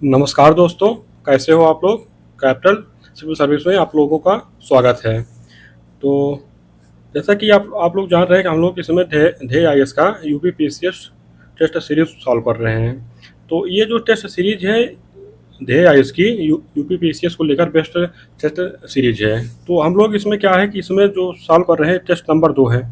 नमस्कार दोस्तों, कैसे हो आप लोग। कैपिटल सिविल सर्विस में आप लोगों का स्वागत है। तो जैसा कि आप लोग जान रहे हैं कि हम लोग इस समय ध्येय आईएएस का यूपीपीसीएस टेस्ट सीरीज सॉल्व कर रहे हैं। तो ये जो टेस्ट सीरीज है ध्येय आईएएस की यूपीपीसीएस को लेकर बेस्ट टेस्ट सीरीज है। तो हम लोग इसमें क्या है कि इसमें जो सॉल्व कर रहे हैं टेस्ट नंबर 2 है।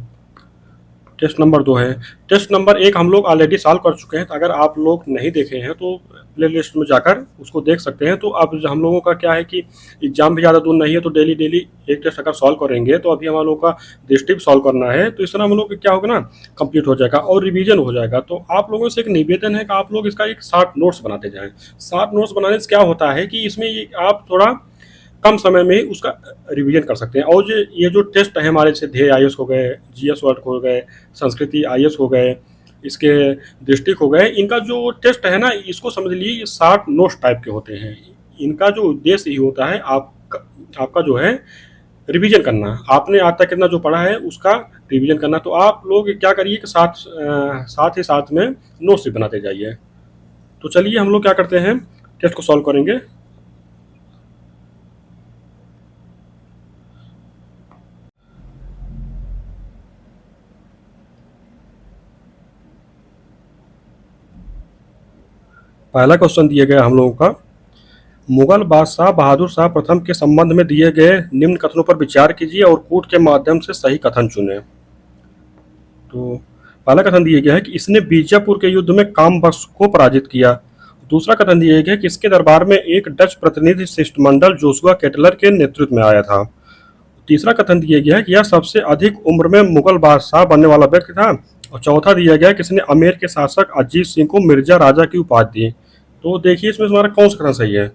टेस्ट नंबर 1 हम लोग ऑलरेडी सॉल्व कर चुके हैं। तो अगर आप लोग नहीं देखे हैं तो प्ले लिस्ट में जाकर उसको देख सकते हैं। तो अब हम लोगों का क्या है कि एग्जाम भी ज़्यादा दूर नहीं है, तो डेली डेली एक टेस्ट अगर सॉल्व करेंगे तो अभी हम लोग का डिस्ट्रिक्ट सॉल्व करना है। तो इस तरह हम लोग क्या होगा ना, कंप्लीट हो जाएगा और रिवीजन हो जाएगा। तो आप लोगों से एक निवेदन है कि आप लोग इसका एक शॉर्ट नोट्स बनाते जाएं। शॉर्ट नोट्स बनाने से क्या होता है कि इसमें आप थोड़ा कम समय में ही उसका रिवीजन कर सकते हैं। और जो ये जो टेस्ट है हमारे, जैसे ध्येय आईएएस हो गए, जीएस वर्ड हो गए, संस्कृति आईएएस हो गए, इसके डिस्ट्रिक्ट हो गए, इनका जो टेस्ट है ना, इसको समझ लीजिए ये शॉर्ट नोट्स टाइप के होते हैं। इनका जो उद्देश्य ही होता है आपका जो है रिवीजन करना। आपने आज तक कितना जो पढ़ा है उसका रिवीजन करना। तो आप लोग क्या करिए कि साथ ही साथ में नोट्स भी बनाते जाइए। तो चलिए हम लोग क्या करते हैं, टेस्ट को सॉल्व करेंगे। पहला क्वेश्चन दिया गया हम लोगों का, मुगल बादशाह बहादुर शाह प्रथम के संबंध में दिए गए निम्न कथनों पर विचार कीजिए और कूट के माध्यम से सही कथन चुनें। तो पहला कथन दिया गया है कि इसने बीजापुर के युद्ध में कामबख्श को पराजित किया। दूसरा कथन दिया गया है कि इसके दरबार में एक डच प्रतिनिधि शिष्टमंडल जोशुआ केटलर के नेतृत्व में आया था। तीसरा कथन दिया गया है कि यह सबसे अधिक उम्र में मुगल बादशाह बनने वाला व्यक्ति था। और चौथा दिया गया है कि इसने अमेर के शासक अजीत सिंह को मिर्जा राजा की उपाधि दी। तो देखिए इसमें तुम्हारा कौन सा कथन सही है।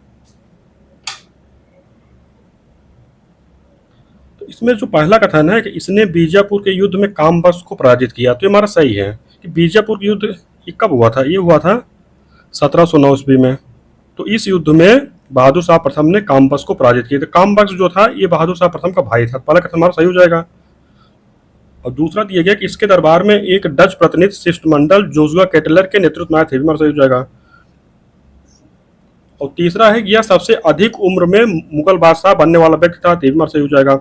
तो इसमें जो पहला कथन है कि इसने बीजापुर के युद्ध में कामबख्श को पराजित किया, तो ये हमारा सही है। कि बीजापुर के युद्ध ये कब हुआ था, ये हुआ था 1709 ईस्वी में। तो इस युद्ध में बहादुर शाह प्रथम ने कामबख्श को पराजित किया। तो कामबख्श जो था ये बहादुर शाह प्रथम का भाई था। पहला कथन हमारा सही हो जाएगा। और दूसरा दिया गया कि इसके दरबार में एक डच प्रतिनिधि शिष्टमंडल जोशुआ केटलर के नेतृत्व में आए थे, भी हमारा सही हो जाएगा। और तीसरा है कि यह सबसे अधिक उम्र में मुगल बादशाह बनने वाला व्यक्ति था, भी हमारा सही हो जाएगा।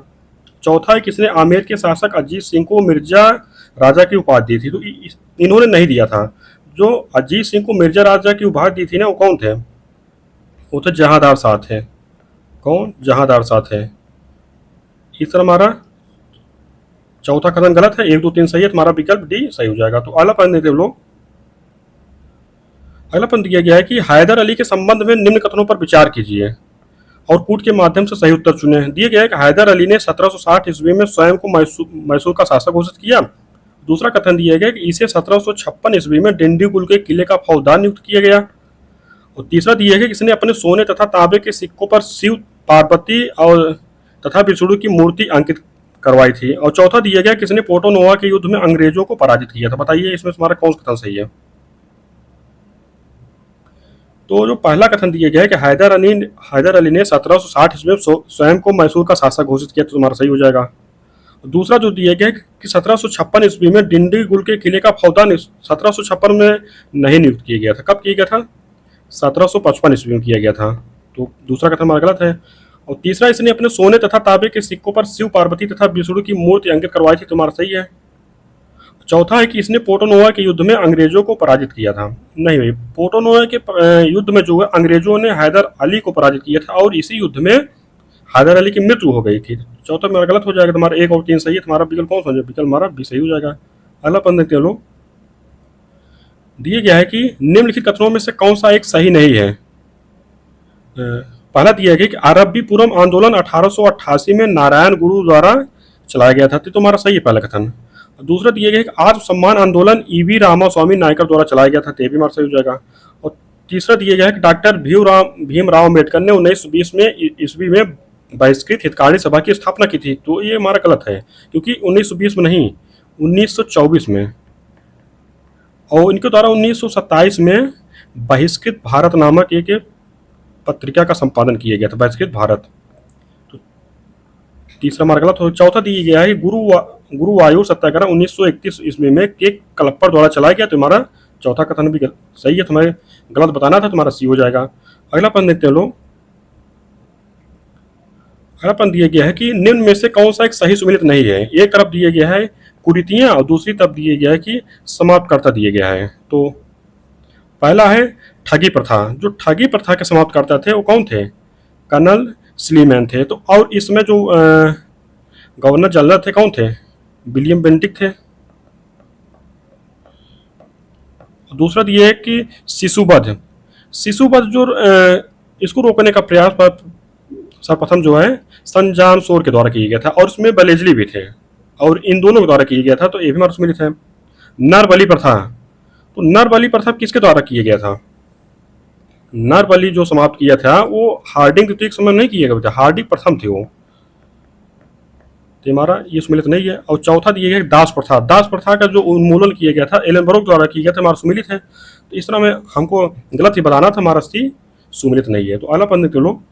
चौथा है कि इसने आमेर के शासक अजीत सिंह को मिर्जा राजा की उपाधि दी थी। तो इन्होंने नहीं दिया था। जो अजीत सिंह को मिर्जा राजा की उपाधि दी थी ना, वो कौन थे? वो थे जहांदार शाह थे। कौन? जहांदार शाह थे। इस तरह हमारा चौथा कथन गलत है, 1 2 3 सही है। तुम्हारा विकल्प डी सही हो जाएगा। तो अगला प्रश्न देते लोग। अगला प्रश्न दिया गया है कि हैदर अली के संबंध में निम्न कथनों पर विचार कीजिए और कूट के माध्यम से सही उत्तर चुने। दिया गया है कि हैदर अली ने 1760 ईस्वी में स्वयं को मैसूर का शासक घोषित किया। दूसरा कथन दिया गया कि इसे 1756 ईस्वी में डिंडीगुल के किले का फौजदार नियुक्त किया गया। और तीसरा दिया गया कि इसने अपने सोने तथा तांबे के सिक्कों पर शिव, पार्वती और तथा विष्णु की मूर्ति अंकित करवाई थी। और चौथा दिया गया कि इसने पोर्टोनोवा के युद्ध में अंग्रेजों को पराजित किया था। बताइए इसमें तुम्हारा कौन सा कथन सही है। तो जो पहला कथन दिया गया है कि हैदर अली ने 1760 ईस्वी में स्वयं को मैसूर का शासक घोषित किया, तो तुम्हारा सही हो जाएगा। दूसरा जो दिया गया है कि 1756 ईस्वी में डिंडीगुल के किले का फौजदार 1756 में नहीं नियुक्त किया गया था। कब किया गया था? 1755 ईस्वी में किया गया था। तो दूसरा कथन हमारा गलत है। और तीसरा, इसने अपने सोने तथा तांबे के सिक्कों पर शिव, पार्वती तथा विष्णु की मूर्ति अंकित करवाई थी, तुम्हारा सही है। चौथा है कि इसने पोर्टोनोवा के युद्ध में अंग्रेजों को पराजित किया था। नहीं भाई, पोर्टोनोवा के युद्ध में जो है अंग्रेजों ने हैदर अली को पराजित किया था और इसी युद्ध में हैदर अली की मृत्यु हो गई थी। चौथा मेरा गलत हो जाएगा। तुम्हारा 1 और 3 सही है। तुम्हारा विकल्प कौन सा? विकल्प हमारा भी सही हो जाएगा। अगला प्रश्न देखते हैं लोग। दिया गया है कि निम्नलिखित कथनों में से कौन सा एक सही नहीं है। पहला दिया गया कि अरबी पूरम आंदोलन 1888 में नारायण गुरु द्वारा चलाया गया था, तो तुम्हारा सही है पहला कथन। दूसरा दिया गया कि आत्म सम्मान आंदोलन ईवी रामास्वामी नायकर द्वारा चलाया गया था, तो भी हमारा सही हो जाएगा। और तीसरा दिया गया है कि डॉक्टर भीमराव अम्बेडकर ने 1920 में ईस्वी में बहिष्कृत हितकारी सभा की स्थापना की थी, तो ये हमारा गलत है। क्योंकि 1920 में नहीं, 1924 में। और इनके द्वारा 1927 में बहिष्कृत भारत नामक एक पत्रिका का संपादन किया गया था, बहिष्कृत भारत। तो तीसरा हमारा गलत हो। चौथा दिया गया है गुरुवायूर सत्याग्रह 1931 ईस्वी में के कलप्पर द्वारा चलाया गया, तो हमारा चौथा कथन भी सही है। तुम्हारे गलत बताना था, तुम्हारा सी हो जाएगा। अगला प्रश्न देखते हैं लोग। अगला प्रश्न दिया गया है कि निम्न में से कौन सा एक सही सुमेलित नहीं है। एक तरफ दिया गया है कुरीतियां और दूसरी तरफ दिया गया है कि समाप्तकर्ता दिया गया है। तो पहला है ठगी प्रथा। जो ठगी प्रथा के समाप्तकर्ता थे वो कौन थे? कर्नल स्लीमैन थे। तो और इसमें जो गवर्नर जनरल थे कौन थे? विलियम बेंटिक थे। दूसरा दिया है कि शिशुवध। शिशुवध जो इसको रोकने का प्रयास सर्वप्रथम जो है सन जॉन शोर के द्वारा किया गया था और उसमें बलेजली भी थे और इन दोनों के द्वारा किया गया था। तो ये भी हमारा सुमेलित है। नर बलि प्रथा। तो नर बलि प्रथा किसके द्वारा किया गया था? नर बलि जो समाप्त किया था वो हार्डिंग द्वितीय के समय नहीं किया गया था, हार्डिंग प्रथम थे वो। तो हमारा ये सुमेलित नहीं है। और चौथा दिया गया दास प्रथा। दास प्रथा का जो उन्मूलन किया गया था एलेनबर्ग द्वारा किया गया था, हमारा सुमेलित है। तो इस तरह में हमको गलत ही बताना था, हमारा सी सुमेलित नहीं है। तो अगला पढ़ने के लोग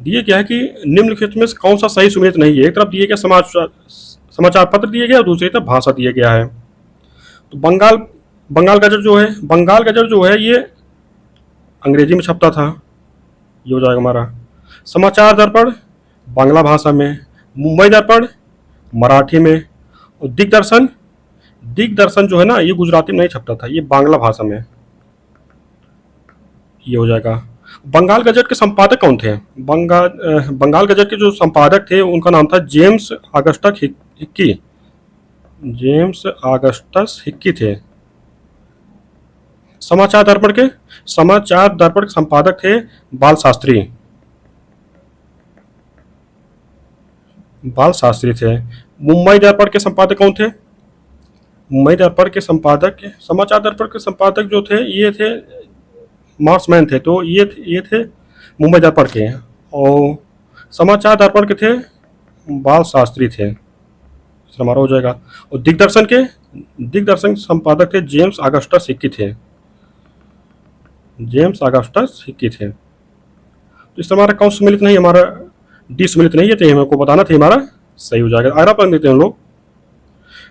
दिए क्या है कि निम्नलिखित में कौन सा सही सुमेलित नहीं है। एक तरफ दिए गया समाचार पत्र दिए गया और दूसरी तरफ भाषा दिया गया है। तो बंगाल गजट जो है ये अंग्रेजी में छपता था, ये हो जाएगा हमारा। समाचार दर्पण बांग्ला भाषा में, मुंबई दर्पण मराठी में, और दिग्दर्शन जो है ना ये गुजराती में नहीं छपता था, ये बांग्ला भाषा में, ये हो जाएगा। बंगाल गजट के संपादक कौन थे? बंगाल गजट के जो संपादक थे उनका नाम था James Augustus Hickey. James Augustus Hickey थे। समाचार दर्पण के संपादक थे बाल शास्त्री थे। मुंबई दर्पण के संपादक कौन थे? समाचार दर्पण के संपादक जो थे ये थे मार्समैन थे। तो ये थे मुंबई दर्पण के, और समाचार दर्पण के थे बाल शास्त्री थे। हमारा हो जाएगा। और दिग्दर्शन संपादक थे जेम्स ऑगस्टस हिक्की थे। तो इस हमारा कौन सुमेलित नहीं, हमारा डी सुमेलित नहीं है। तो हमको बताना था, हमारा सही हो जाएगा। अगला प्रश्न देते हैं हम लोग।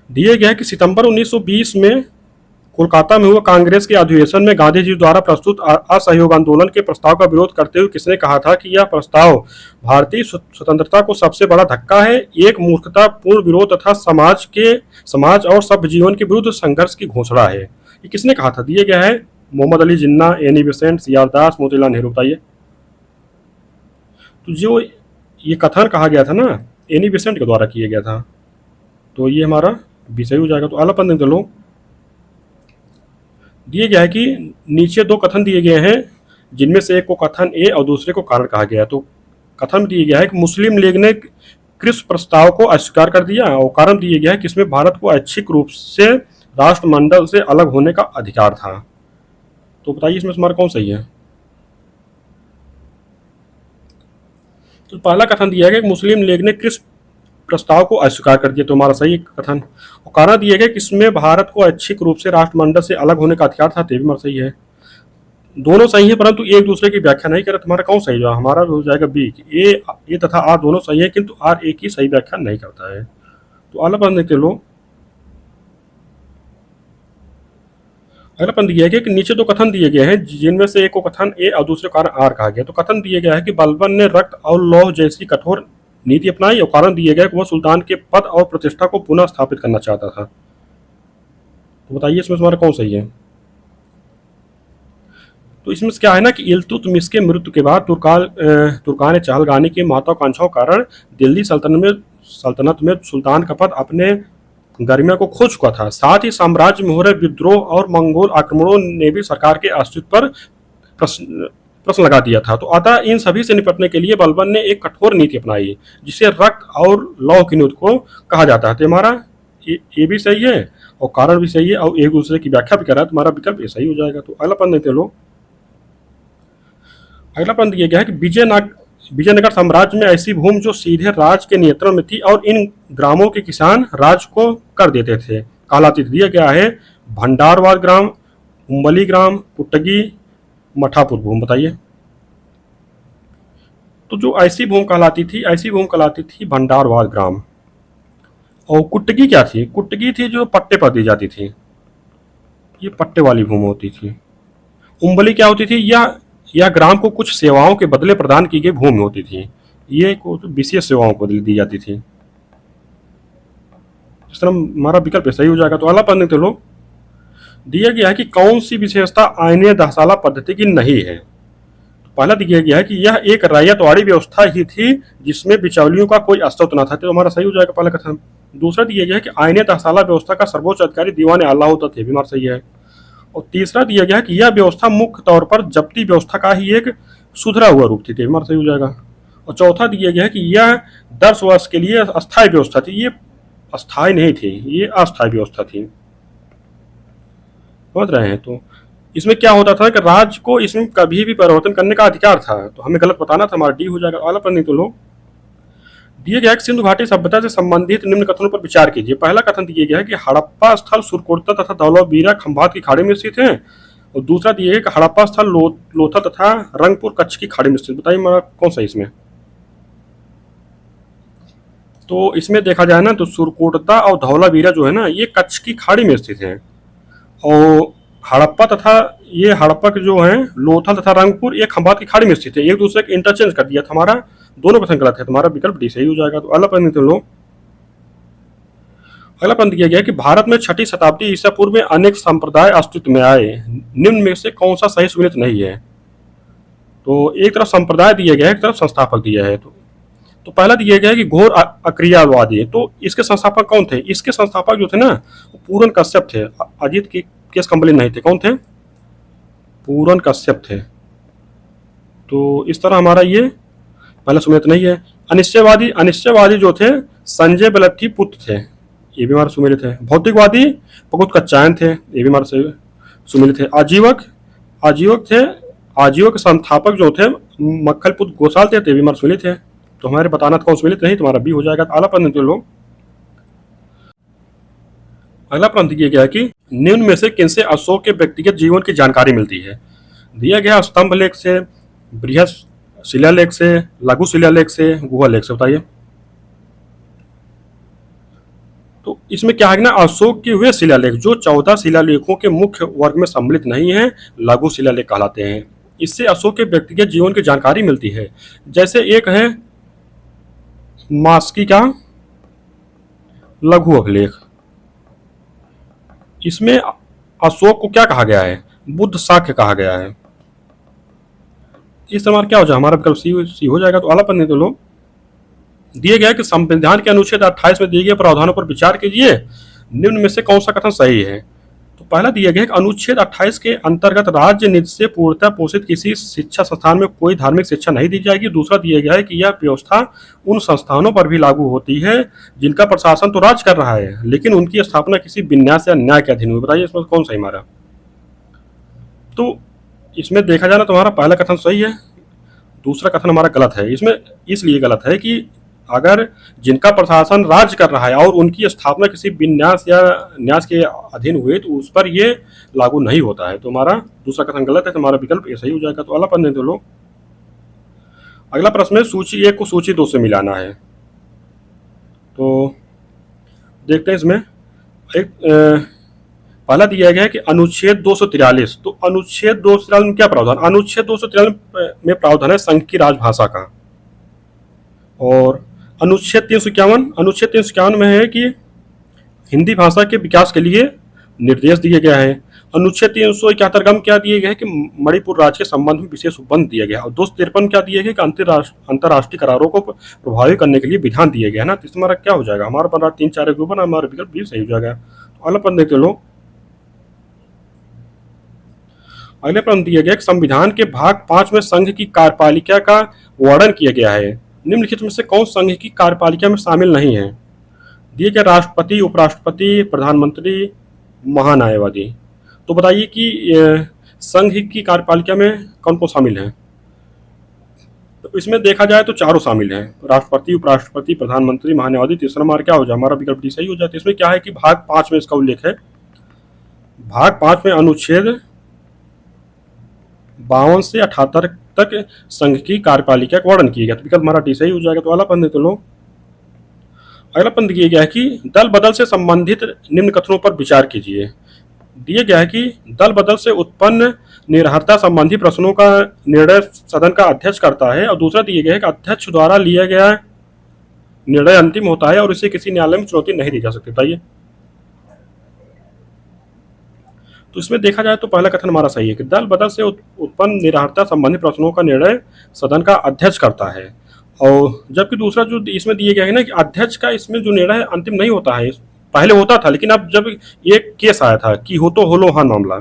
दिए गया है कि सितंबर 1920 में कोलकाता में हुए कांग्रेस के अधिवेशन में गांधी जी द्वारा प्रस्तुत असहयोग आंदोलन के प्रस्ताव का विरोध करते हुए किसने कहा था कि यह प्रस्ताव भारतीय स्वतंत्रता को सबसे बड़ा धक्का है, एक मूर्खतापूर्ण विरोध तथा समाज और सभ्य जीवन के विरुद्ध संघर्ष की घोषणा है। ये किसने कहा था? दिए गया है Mohammad Ali Jinnah, Annie Besant, CR दास, मोतीलाल नेहरू। बताइए। तो जो ये कथन कहा गया था ना एनी बेसेंट के द्वारा किया गया था। तो ये हमारा विषय हो जाएगा। तो अगला पढ़ने के लोग दिए गया है कि नीचे दो कथन दिए गए हैं जिनमें से एक को कथन ए और दूसरे को कारण कहा गया है। तो कथन दिया गया है कि मुस्लिम लीग ने क्रिस प्रस्ताव को अस्वीकार कर दिया, और कारण दिया गया है कि इसमें भारत को ऐच्छिक रूप से राष्ट्रमंडल से अलग होने का अधिकार था। तो बताइए इसमें हमारा कौन सही है? तो पहला कथन दिया गया कि मुस्लिम लीग ने क्रिस प्रस्ताव को अस्वीकार कर दिया, तो हमारा सही कथन। और कारण दिया गया कि इसमें भारत को ऐच्छिक रूप से राष्ट्रमंडल से अलग होने का अधिकार था, तो भी हमारा सही है। दोनों सही है परंतु एक दूसरे की व्याख्या नहीं करे, तुम्हारा कौन सही है? हमारा हो जाएगा बी, ए तथा आर दोनों सही है किंतु आर एक ही सही व्याख्या नहीं करता है। तो अगला प्रश्न देखते लो। अगला प्रश्न दिया गया कि नीचे दो कथन दिए गए हैं जिनमें से एक को कथन ए और दूसरे कारण आर कहा गया। तो कथन दिया गया है कि बलबन ने रक्त और लौह जैसी कठोर नीति अपनाई, और कारण दिया गया कि वह सुल्तान के पद और प्रतिष्ठा को पुनः स्थापित करना चाहता था। तो बताइए इसमें तुम्हारा कौन सही है? तो इसमें क्या है ना कि इल्तुतमिश के मृत्यु के बाद तुर्कान चहलगानी की महत्वाकांक्षाओं के कारण दिल्ली सल्तनत में सुल्तान का पद अपने गरिमा को खो चुका था। साथ ही साम्राज्य में हो रहे विद्रोह और मंगोल आक्रमणों ने भी सरकार के अस्तित्व पर प्रश्न लगा दिया था। तो अतः इन सभी से निपटने के लिए बलबन ने एक कठोर नीति अपनाई जिसे रक्त और लौह की नीति को कहा जाता है। तो हमारा ये भी सही है और कारण भी सही है और एक दूसरे की व्याख्या भी कर रहा है, तो हमारा विकल्प ये सही हो जाएगा। तो अगला प्रश्न देते लोग। अगला प्रश्न दिया गया है कि विजयनगर साम्राज्य में ऐसी भूमि जो सीधे राज के नियंत्रण में थी और इन ग्रामों के किसान राज को कर देते थे कहलाती थी। दिया गया है भंडारवाद ग्राम, उम्बली ग्राम, कुट्टगी, मठापुर भूमि। बताइए। तो जो ऐसी भूमि कहलाती थी भंडारवाद ग्राम। और कुट्टगी क्या थी? कुट्टगी थी जो पट्टे पर दी जाती थी, ये पट्टे वाली भूमि होती थी। उम्बली क्या होती थी? यह ग्राम को कुछ सेवाओं के बदले प्रदान की गई भूमि होती थी। ये विशेष सेवाओं को दी जाती थी। इस तरह हमारा विकल्प सही हो जाएगा। तो अगला प्रश्न देखते लोग, दिया गया है कि कौन सी विशेषता आयनीय दहसाला पद्धति की नहीं है? पहला दिया गया है कि यह एक रैयतवाड़ी व्यवस्था ही थी जिसमें बिचौलियों का कोई अस्तित्व न था, तो हमारा सही हो जाएगा पहला कथन। दूसरा दिया गया है कि आयनीय तहसाला व्यवस्था का सर्वोच्च अधिकारी दीवान आला होता थे, भी हमारा सही है। और तीसरा दिया गया है कि यह व्यवस्था मुख्य तौर पर जब्ती व्यवस्था का ही एक सुधरा हुआ रूप थी, हमारा सही हो जाएगा। और चौथा दिया गया है कि यह 10 वर्ष के लिए अस्थायी व्यवस्था थी, ये अस्थायी नहीं थी, ये अस्थायी व्यवस्था थी। समझ रहे हैं? तो इसमें क्या होता था कि राज्य को इसमें कभी भी परिवर्तन करने का अधिकार था, तो हमें गलत बताना था, हमारा डी हो जाएगा। अगला प्रश्न तो लोग, दिए गया सिंधु घाटी सभ्यता से संबंधित निम्न कथनों पर विचार कीजिए। पहला कथन दिया गया है कि हड़प्पा स्थल सुरकोटा तथा धौलावीरा खंभात की खाड़ी में स्थित है। और दूसरा दिया है कि हड़प्पा स्थल लोथल तथा रंगपुर कच्छ की खाड़ी में स्थित। बताइए हमारा कौन सा इसमें? तो इसमें देखा जाए ना तो सुरकोटा और धौलावीरा जो है ना ये कच्छ की खाड़ी में स्थित है, और हड़प्पा तथा ये हड़प्पा के जो है लोथल तथा रंगपुर ये खंभात की खाड़ी में स्थित है। एक दूसरे के इंटरचेंज कर दिया था, हमारा दोनों कथन गलत है, तुम्हारा विकल्प डी सही हो जाएगा। तो अगला प्रश्न लो, अगला प्रश्न दिया गया कि भारत में 6ठी शताब्दी ईसा पूर्व में अनेक संप्रदाय अस्तित्व में आए, निम्न में से कौन सा सही सुमेलित नहीं है? तो एक तरफ संप्रदाय दिया गया है, एक तरफ संस्थापक दिया है। तो पहला दिया गया है कि घोर अक्रियावादी, तो इसके संस्थापक कौन थे? इसके संस्थापक जो थे ना पूरन कश्यप थे, अजीत की केस कंपनी नहीं थे। कौन थे? पूरन कश्यप थे। तो इस तरह हमारा ये पहला सुमेलित नहीं है। अनिश्चयवादी, अनिश्चयवादी जो थे संजय बलट्टी पुत्र थे, ये भी हमारा सुमेलित है। भौतिकवादी पकुत कच्चायन थे, ये भी हमारा सुमेलित है। आजीवक, आजीवक थे, आजीवक के संस्थापक जो थे मक्खलपुत्र गोसाल थे, ये भी हमारा सुमेलित है। तो हमारे बताना कौन सुमेलित नहीं, तुम्हारा बी हो जाएगा। अगला प्रश्न लोग, अगला प्रश्न दिया गया है कि निम्न में से किनसे अशोक के व्यक्तिगत जीवन की जानकारी मिलती है? दिया गया स्तंभ लेख से, बृहद शिलालेख से, लघु शिलालेख से, गुहा लेख से। बताइए। तो इसमें क्या है ना, अशोक के वे शिलालेख जो 14 शिलालेखों के मुख्य वर्ग में सम्मिलित नहीं है, लघु शिलालेख कहलाते हैं। इससे अशोक के व्यक्तिगत जीवन की जानकारी मिलती है। जैसे एक है मास्की का लघु अभिलेख, इसमें अशोक को क्या कहा गया है? बुद्ध शाक्य कहा गया है। इस तरह क्या हो जाए, हमारा विकल्प सी हो जाएगा। तो अगला प्रश्न तो लो, दिए गया कि संविधान के अनुच्छेद 28 में दिए गए प्रावधानों पर विचार कीजिए, निम्न में से कौन सा कथन सही है? तो पहला दिया गया कि अनुच्छेद 28 के अंतर्गत राज्य निधि से पूर्णतः पोषित किसी शिक्षा संस्थान में कोई धार्मिक शिक्षा नहीं दी जाएगी। दूसरा दिया गया है कि यह व्यवस्था उन संस्थानों पर भी लागू होती है जिनका प्रशासन तो राज्य कर रहा है, लेकिन उनकी स्थापना किसी विन्यास या न्याय के अधीन हुई। बताइए इसमें कौन सही हमारा? तो इसमें देखा जाए ना तुम्हारा पहला कथन सही है, दूसरा कथन हमारा गलत है। इसमें इसलिए गलत है कि अगर जिनका प्रशासन राज्य कर रहा है और उनकी स्थापना किसी विन्यास या न्यास के अधीन हुए तो उस पर ये लागू नहीं होता है। तो हमारा दूसरा कथन गलत है, तो हमारा विकल्प ये सही हो जाएगा। तो अगला प्रश्न दे लो, अगला प्रश्न है सूची 1 को सूची 2 से मिलाना है। तो देखते हैं इसमें एक पहला दिया गया है कि अनुच्छेद 243, तो अनुच्छेद 243 में क्या प्रावधान? अनुच्छेद 243 में प्रावधान है संघ की राजभाषा का। और अनुच्छेद 351, अनुच्छेद 351 में है कि हिंदी भाषा के विकास के लिए निर्देश दिए गया है। अनुच्छेद 371 गम क्या दिए गए है कि मणिपुर राज्य के संबंध में विशेष उपबंध दिया गया। और 253 क्या दिए गए कि अंतर्राष्ट्रीय करारों को प्रभावित करने के लिए विधान दिए गए है ना। तो इसमें हमारा क्या हो जाएगा? हमारा बन रहा 3-4 के ऊपर, हमारा विकल्प भी सही हो जाएगा। तो अगला प्रश्न देखते लो, अगले प्रश्न दिया गया संविधान के भाग 5 में संघ की कार्यपालिका का वर्णन किया गया है, निम्नलिखित में से कौन संघ की कार्यपालिका में शामिल नहीं है? दिए गए राष्ट्रपति, उपराष्ट्रपति, प्रधानमंत्री, महान्यायवादी। तो बताइए कि संघ की कार्यपालिका में कौन कौन शामिल है? तो इसमें देखा जाए तो चारों शामिल हैं, राष्ट्रपति, उपराष्ट्रपति, प्रधानमंत्री, महान्यायवादी। तीसरा हमारा क्या हो जाए? हमारा विकल्प डी सही हो जाता है। इसमें क्या है कि भाग 5 में इसका उल्लेख है, भाग 5 में अनुच्छेद 52 से 78 तक संघ की कार्यपालिका का वर्णन किया गया। तो विकल्प हमारा डी सही हो जाएगा। तो अगला प्रश्न तो लो, अगला प्रश्न दिया गया है कि दल बदल से संबंधित निम्न कथनों पर विचार कीजिए। दिए गया है कि दल बदल से उत्पन्न निरहरता संबंधी प्रश्नों का निर्णय सदन का अध्यक्ष करता है, और दूसरा दिए गया है कि अध्यक्ष द्वारा लिया गया निर्णय अंतिम होता है और इसे किसी न्यायालय में चुनौती नहीं दी जा सकती। बताइए। तो इसमें देखा जाए तो पहला कथन हमारा सही है कि दल बदल से उत्पन्न निरहरता संबंधी प्रश्नों का निर्णय सदन का अध्यक्ष करता है, और जबकि दूसरा जो इसमें दिए गया है ना कि अध्यक्ष का इसमें जो निर्णय है अंतिम नहीं होता है, पहले होता था, लेकिन अब जब ये केस आया था कि हो तो होलो हान मामला,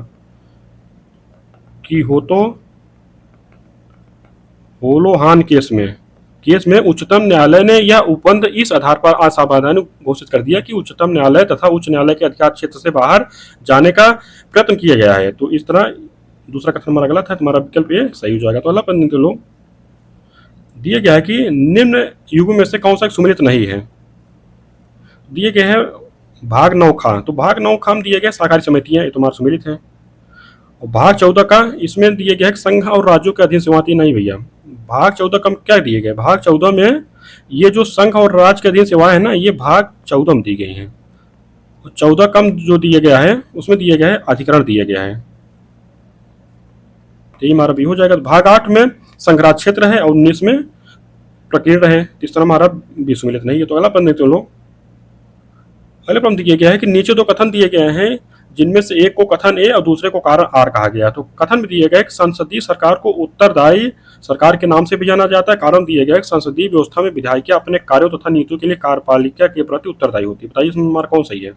कि हो तो होलो हान केस में उच्चतम न्यायालय ने यह उपबंध इस आधार पर असावधानी घोषित कर दिया कि उच्चतम न्यायालय तथा उच्च न्यायालय के अधिकार क्षेत्र से बाहर जाने का प्रयत्न किया गया है। तो इस तरह दूसरा कथन हमारा गलत है, तुम्हारा विकल्प ये सही हो जाएगा। तो अल्लाह पंडित लोग दिए गया है कि निम्न युगों में से कौन सा सुमिलित नहीं है। दिए गए हैं भाग 9 खा, तो भाग 9 खाम दिए गए सहकारी समितियां, ये तुम्हारा सुमिलित है। और भाग 14 का इसमें दिए गए संघ और राज्यों के अधीन सेवाएं नहीं भैया। भाग 14 का क्या दिए गए, भाग 14 में ये जो संघ और राज्य के अधीन सेवाएं है ना, ये भाग 14 में दी गई हैं। 14 कम जो दिया गया है उसमें दिया गया है अधिकरण दिया गया है, तो ये हमारा भी हो जाएगा। भाग 8 में संघराज क्षेत्र है और 19 में प्रकीर्ण है, इस तरह हमारा भी सुमिलित नहीं है। तो अगला प्रश्न देखते लोग। अगले प्रश्न दिया गया है कि नीचे दो कथन दिए गए हैं जिनमें से एक को कथन ए और दूसरे को कारण आर कहा गया। तो कथन में दिया गया है कि संसदीय सरकार को उत्तरदायी सरकार के नाम से भी जाना जाता है। कारण दिया गया है कि संसदीय व्यवस्था में विधायिका अपने कार्यों तथा नीतियों के लिए कार्यपालिका के प्रति उत्तरदायी होती है। बताइए इसमें हमारा कौन सही है।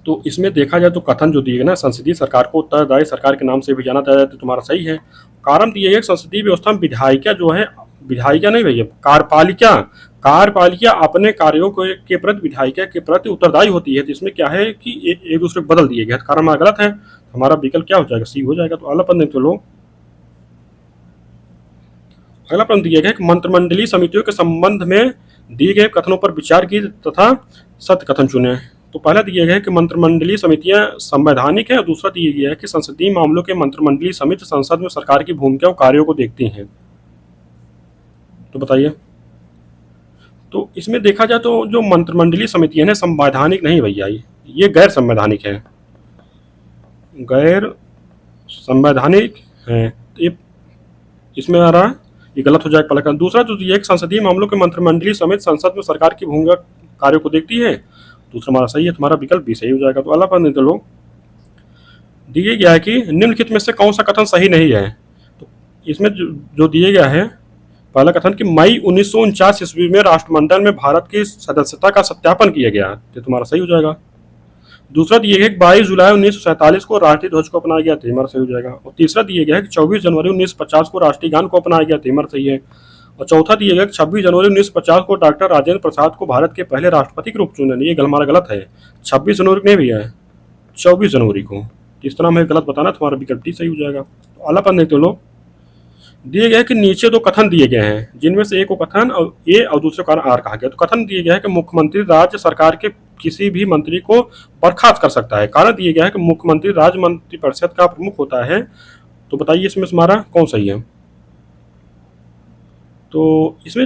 तो इसमें देखा जाए तो कथन जो दिए गए ना, संसदीय सरकार को उत्तरदायी सरकार के नाम से भी जाना जाता है, तो तुम्हारा सही है। कारण दिया गया संसदीय व्यवस्था में विधायिका जो है, विधायिका नहीं भैया, कार्यपालिका अपने कार्यों के प्रति विधायिका के प्रति उत्तरदायी होती है। तो इसमें क्या है कि एक दूसरे को बदल दिए गए, कारण हमारा गलत है, हमारा विकल्प क्या हो जाएगा, सी हो जाएगा। तो अगला प्रश्न देखते लो। अगला प्रश्न दिया गया कि मंत्रिमंडलीय समितियों के संबंध में दिए गए कथनों पर विचार की तथा सत्य कथन चुने। तो पहला दिया गया है कि मंत्रिमंडलीय समितियां संवैधानिक है, और दूसरा दिया गया है कि संसदीय मामलों के मंत्रिमंडलीय समिति संसद में सरकार की भूमिका और कार्यों को देखती हैं। तो बताइए। तो इसमें देखा जाए तो जो मंत्रिमंडलीय समितियां हैं संवैधानिक नहीं भैया, ये गैर संवैधानिक है, गैर संवैधानिक है। तो ये इसमें आ रहा है, ये गलत हो जाएगा पहला। दूसरा जो ये संसदीय मामलों के मंत्रिमंडलीय समिति संसद में सरकार की भूमिका कार्यों को देखती है, दूसरा हमारा सही है, तुम्हारा विकल्प भी सही हो जाएगा। तो अगला प्रश्न देते लोग। दिए गया है कि निम्नलिखित में से कौन सा कथन सही नहीं है। तो इसमें जो दिए गया है पहला कथन कि मई 1949 ईस्वी में राष्ट्रमंडल में भारत की सदस्यता का सत्यापन किया गया, तो तुम्हारा सही हो जाएगा। दूसरा दिए गया कि 22 जुलाई 1947 को राष्ट्रीय ध्वज को अपनाया गया, तो हमारा सही हो जाएगा। और तीसरा दिए गया कि 24 जनवरी 1950 को राष्ट्रीय गान को अपनाया गया, तो हमारा सही है। और चौथा दिया गया कि 26 जनवरी 1950 को डॉक्टर राजेंद्र प्रसाद को भारत के पहले राष्ट्रपति के रूप चुना। ये हमारा गलत है, 26 जनवरी नहीं भैया, 24 जनवरी को। इस तरह हमें गलत बताना, तुम्हारा विकल्प डी सही हो जाएगा। तो अगला प्रश्न देखते लो। दिए गए कि नीचे दो कथन दिए गए हैं जिनमें से एक को कथन और ए और दूसरे को आर कहा गया। तो कथन दिए गया है कि मुख्यमंत्री राज्य सरकार के किसी भी मंत्री को बर्खास्त कर सकता है। कारण दिए गया है कि मुख्यमंत्री राज्य मंत्रिपरिषद का प्रमुख होता है। तो बताइए इसमें हमारा कौन सही है। तो इसमें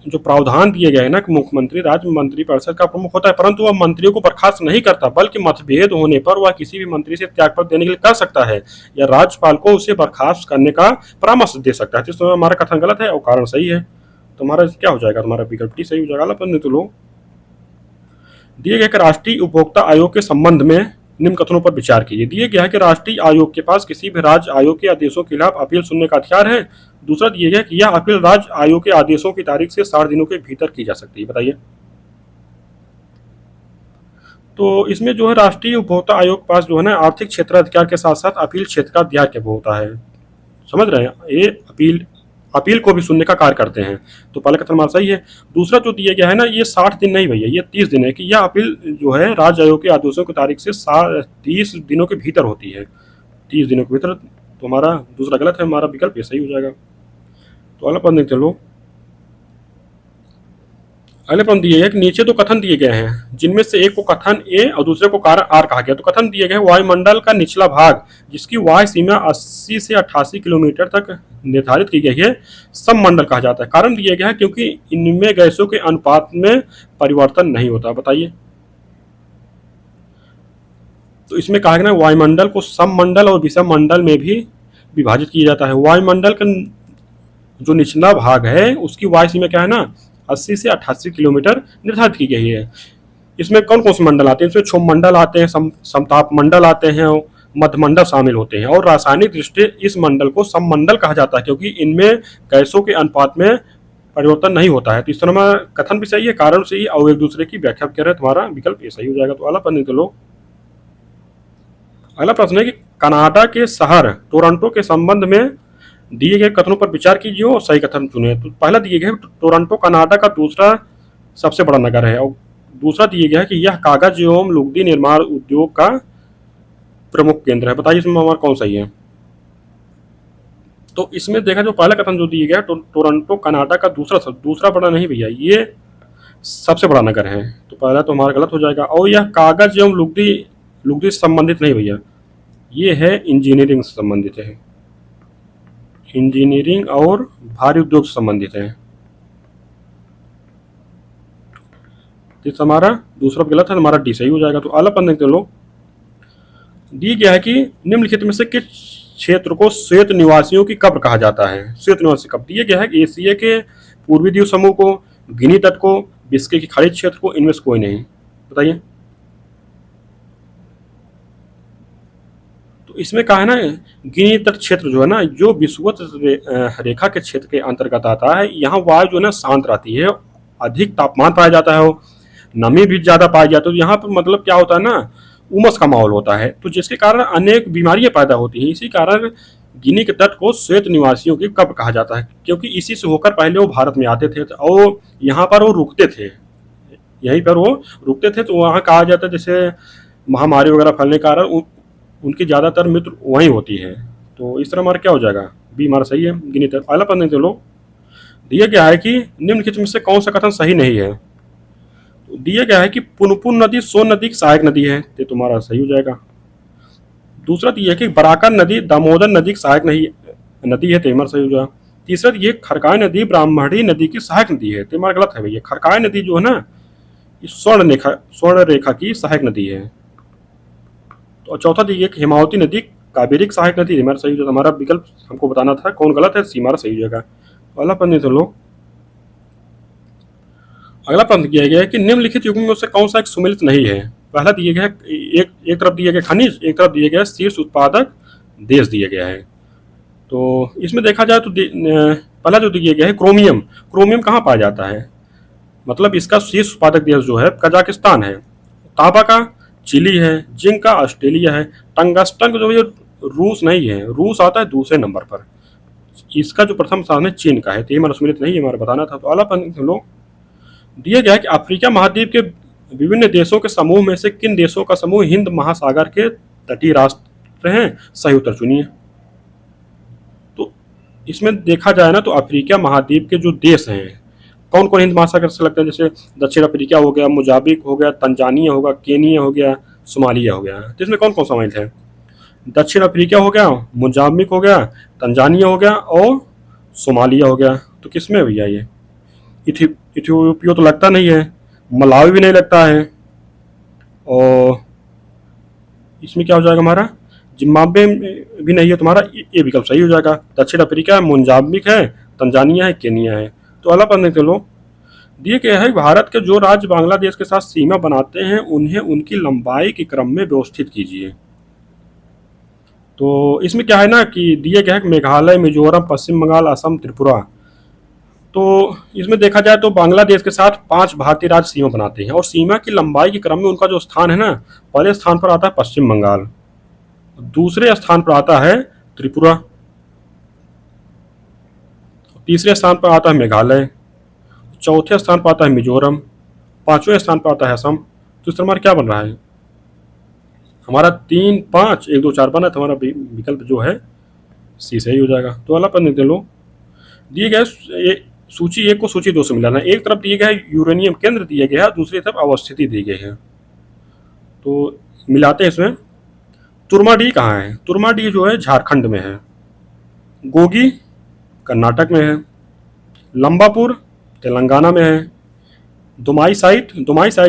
जो प्रावधान दिए गए हैं ना कि मुख्यमंत्री राज्य मंत्रिपरिषद का प्रमुख होता है, परंतु वह मंत्रियों को बर्खास्त नहीं करता, बल्कि मतभेद होने पर वह किसी भी मंत्री से त्यागपत्र देने के लिए कर सकता है, या राज्यपाल को उसे बर्खास्त करने का परामर्श दे सकता है। तो इसमें हमारा कथन गलत है और कारण सही है, तो हमारा क्या हो जाएगा, हमारा विकल्प डी सही हो जाएगा। तो लोग दिए गए कि राष्ट्रीय उपभोक्ता आयोग के संबंध में निम्न कथनों पर विचार कीजिए। दिए गया है कि राष्ट्रीय आयोग के पास किसी भी राज्य आयोग के आदेशों के खिलाफ अपील सुनने का अधिकार है। दूसरा दिया गया कि यह अपील राज्य आयोग के आदेशों की तारीख से 60 दिनों के भीतर की जा सकती है। बताइए। तो इसमें जो है राष्ट्रीय उपभोक्ता आयोग के पास जो है ना आर्थिक क्षेत्राधिकार के साथ साथ अपील क्षेत्र का अधिकार क्या होता है, समझ रहे हैं, ये अपील को भी सुनने का कार्य करते हैं। तो पहले कथन हमारा सही है। दूसरा जो दिया गया है ना, ये 60 दिन नहीं भैया, ये 30 दिन है कि यह अपील जो है राज्य आयोग के आदेशों की तारीख से 30 दिनों के भीतर होती है, 30 दिनों के भीतर। तो हमारा दूसरा गलत है, हमारा विकल्प ये सही हो जाएगा। तो अगला प्रश्न देखते लो। अगले प्रश्न दिए गए कि नीचे दो कथन दिए गए हैं जिनमें से एक को कथन ए और दूसरे को कारण आर कहा गया। तो कथन दिए गए वायुमंडल का निचला भाग जिसकी वायु सीमा 80 से 88 किलोमीटर तक निर्धारित की गई है सममंडल कहा जाता है। कारण दिया गया है क्योंकि इनमें गैसों के अनुपात में परिवर्तन नहीं होता। बताइए। तो इसमें कहा गया ना वायुमंडल को सममंडल और विषममंडल में भी विभाजित किया जाता है। वायुमंडल का जो निचला भाग है उसकी वायु सीमा क्या है ना 80 से 88 किलोमीटर निर्धारित की गई है। इसमें कौन कौन से मंडल आते हैं? इसमें क्षोभ मंडल आते हैं, समताप मंडल आते हैं, मध्यमंडल शामिल होते हैं। और रासायनिक दृष्टि इस मंडल को सममंडल कहा जाता है क्योंकि इनमें गैसों के अनुपात में परिवर्तन नहीं होता है। तो इस तरह में कथन भी सही है, कारण सही और एक दूसरे की व्याख्या कर रहे हैं, तुम्हारा विकल्प ये सही हो जाएगा। तो अगला प्रश्न तो लो। अगला प्रश्न है कि कनाडा के शहर टोरंटो के संबंध में दिए गए कथनों पर विचार कीजिए और सही कथन चुने। तो पहला दिए गया टोरंटो कनाडा का दूसरा सबसे बड़ा नगर है और दूसरा दिया गया है कि यह कागज एवं लुगदी निर्माण उद्योग का प्रमुख केंद्र है। बताइए इसमें हमारा कौन सही है? तो इसमें देखा जो पहला कथन जो दिया गया टोरंटो कनाडा का दूसरा बड़ा नहीं भैया, ये सबसे बड़ा नगर है। तो पहला तो हमारा गलत हो जाएगा। और यह कागज एवं लुगदी से संबंधित नहीं भैया, ये है इंजीनियरिंग से संबंधित है, इंजीनियरिंग और भारी उद्योग से संबंधित है। तो हमारा दूसरा गलत है, हमारा डी सही हो जाएगा। तो अगला प्रश्न देखते लो। दी गया है कि निम्नलिखित में से किस क्षेत्र को श्वेत निवासियों की कब्र कहा जाता है? श्वेत निवासी कब्र दिया गया है कि एशिया के पूर्वी द्वीप समूह को, गिनी तट को, बिस्के की खाड़ी क्षेत्र को, इनमें से कोई नहीं। बताइए। तो इसमें कहा है ना गिनी तट क्षेत्र जो है ना जो विषुवत रेखा के क्षेत्र के अंतर्गत आता है। यहाँ वायु जो है ना शांत रहती है, अधिक तापमान पाया जाता है, नमी भी ज्यादा पाई जाती है। तो यहाँ पर मतलब क्या होता है ना उमस का माहौल होता है, तो जिसके कारण अनेक बीमारियां पैदा होती हैं। इसी कारण गिनी के तट को श्वेत निवासियों की कब्र कहा जाता है क्योंकि इसी से होकर पहले वो भारत में आते थे और यहाँ पर वो रुकते थे, यहीं पर वो रुकते थे। तो वहाँ कहा जाता है जैसे महामारी वगैरह फैलने के कारण उनकी ज़्यादातर मृत्यु वहीं होती है। तो इस तरह हमारा क्या हो जाएगा? बी हमारा सही है गिनी तट। अगला प्रश्न चलो। दिया गया है कि निम्नलिखित में से कौन सा कथन सही नहीं है? तो दिया गया है कि पुनपुन नदी सोन नदी की सहायक नदी है, तो तुम्हारा सही हो जाएगा। दूसरा दिया है कि बराकर नदी दामोदर नदी की सहायक नदी है, तो हमारा सही हो जाएगा। तीसरा ये खरकाय नदी ब्राह्मणी नदी की सहायक नदी है, तो हमारा गलत है भैया। खरकाय नदी जो है ना ये स्वर्ण रेखा की सहायक नदी है। तो चौथा दिया कि हेमावती नदी कावेरी की सहायक नदी, हमारा सही हो जाएगा। हमारा विकल्प हमको बताना था कौन गलत है, सी हमारा सही हो जाएगा। अगला प्रश्न सुन लो। अगला प्रश्न किया गया है कि निम्नलिखित युग्म में से कौन सा एक सुमेलित नहीं है? पहला दिया गया है एक तरफ दिया गया खनिज, एक तरफ दिया गया शीर्ष उत्पादक देश दिया गया है। तो इसमें देखा जाए तो पहला जो दिया गया है क्रोमियम, क्रोमियम कहाँ पाया जाता है? मतलब इसका शीर्ष उत्पादक देश जो है कजाकिस्तान है। तांबा का चिली है, जिंक का ऑस्ट्रेलिया है, टंगस्टन जो है रूस नहीं है, रूस आता है दूसरे नंबर पर। इसका जो प्रथम स्थान है चीन का है, तो ये हमारा सुमेलित नहीं है, हमारा बताना था। तो अगला प्रश्न लोग दिया गया है कि अफ्रीका महाद्वीप के विभिन्न देशों के समूह में से किन देशों का समूह हिंद महासागर के तटीय राष्ट्र हैं? सही उत्तर चुनिए। तो इसमें देखा जाए ना तो अफ्रीका महाद्वीप के जो देश हैं कौन कौन हिंद महासागर से लगते हैं? जैसे दक्षिण अफ्रीका हो गया, मोजाम्बिक हो गया, तंजानिया होगा, केनिया हो गया, सोमालिया हो गया। तो इसमें कौन कौन शामिल है? दक्षिण अफ्रीका हो गया, मोजाम्बिक हो गया, तंजानिया हो गया और सोमालिया हो गया। तो किसमें भैया ये? इथियोपिया तो लगता नहीं है, मलावी भी नहीं लगता है, और इसमें क्या हो जाएगा हमारा? जिम्बाब्वे भी नहीं है, तुम्हारा ये विकल्प सही हो जाएगा। दक्षिण अफ्रीका है, मोजाम्बिक है, तंजानिया है, केनिया है। तो अगला प्रश्न देखते लो। दिए गया है भारत के जो राज्य बांग्लादेश के साथ सीमा बनाते हैं उन्हें उनकी लंबाई के क्रम में व्यवस्थित कीजिए। तो इसमें क्या है ना कि दिए गया है मेघालय, मिजोरम, पश्चिम बंगाल, असम, त्रिपुरा। तो इसमें देखा जाए तो बांग्लादेश के साथ 5 भारतीय राज्य सीमा बनाते हैं और सीमा की लंबाई के क्रम में उनका जो स्थान है ना पहले स्थान पर आता है पश्चिम बंगाल, दूसरे स्थान पर आता है त्रिपुरा, तीसरे स्थान पर आता है मेघालय, चौथे स्थान पर आता है मिजोरम, पांचवें स्थान पर आता है असम। तो इस तरह हमारा क्या बन रहा है? हमारा 3, 5, 1, 2, 4 बना, तो हमारा विकल्प जो है सी सही हो जाएगा। तो अगला प्रश्न देख लो। दिए गए सूची 1 को सूची 2 से मिलाना। एक तरफ दिए गया है यूरेनियम केंद्र दिए गया है, दूसरी तरफ अवस्थिति दी गई है। तो मिलाते हैं इसमें। तुर्माडी कहाँ है? तुर्माडी जो है झारखंड में है, गोगी कर्नाटक में है, लंबापुर तेलंगाना में है, दुमाई साइट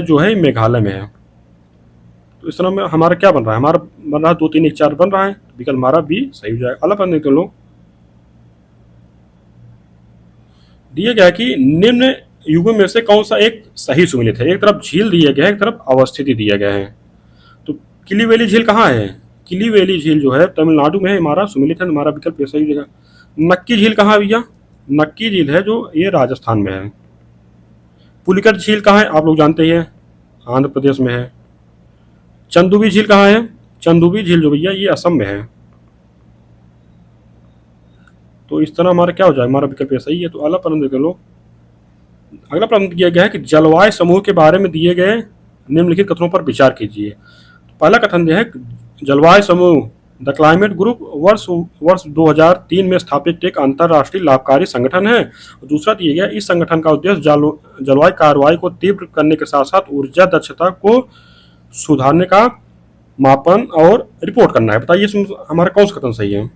जो है मेघालय में है। तो इस तरह में हमारा क्या बन रहा है, हमारा बन रहा है 2 3 1 4 बन रहा है, विकल्प हमारा बी सही हो जाएगा। अगला प्रश्न देख लो, दिया गया कि निम्न युगों में से कौन सा एक सही सुमेलित है। एक तरफ झील दिया गया है, एक तरफ अवस्थिति दिया गया है। तो किलीवेली झील कहाँ है, किलीवेली झील जो है तमिलनाडु में है, हमारा सुमेलित है, हमारा विकल्प सही हो जाएगा। नक्की झील कहाँ है भैया, नक्की झील है जो ये राजस्थान में है। पुलिकट झील कहाँ है, आप लोग जानते ही हैं, आंध्र प्रदेश में है। चंदुबी झील कहाँ है, चंदुबी झील जो भैया ये असम में है। तो इस तरह हमारा क्या हो जाएगा, हमारा विकल्प सही है। तो अगला प्रश्न देख लो, अगला प्रश्न दिया गया है कि जलवायु समूह के बारे में दिए गए निम्नलिखित कथनों पर विचार कीजिए। पहला कथन यह है, जलवायु समूह द क्लाइमेट ग्रुप वर्ष 2003 में स्थापित एक अंतर्राष्ट्रीय लाभकारी संगठन है। दूसरा दिया गया, इस संगठन का उद्देश्य जलवायु कार्रवाई को तीव्र करने के साथ साथ ऊर्जा दक्षता को सुधारने का मापन और रिपोर्ट करना है। बताइए इसमें हमारा कौन सा कथन सही है।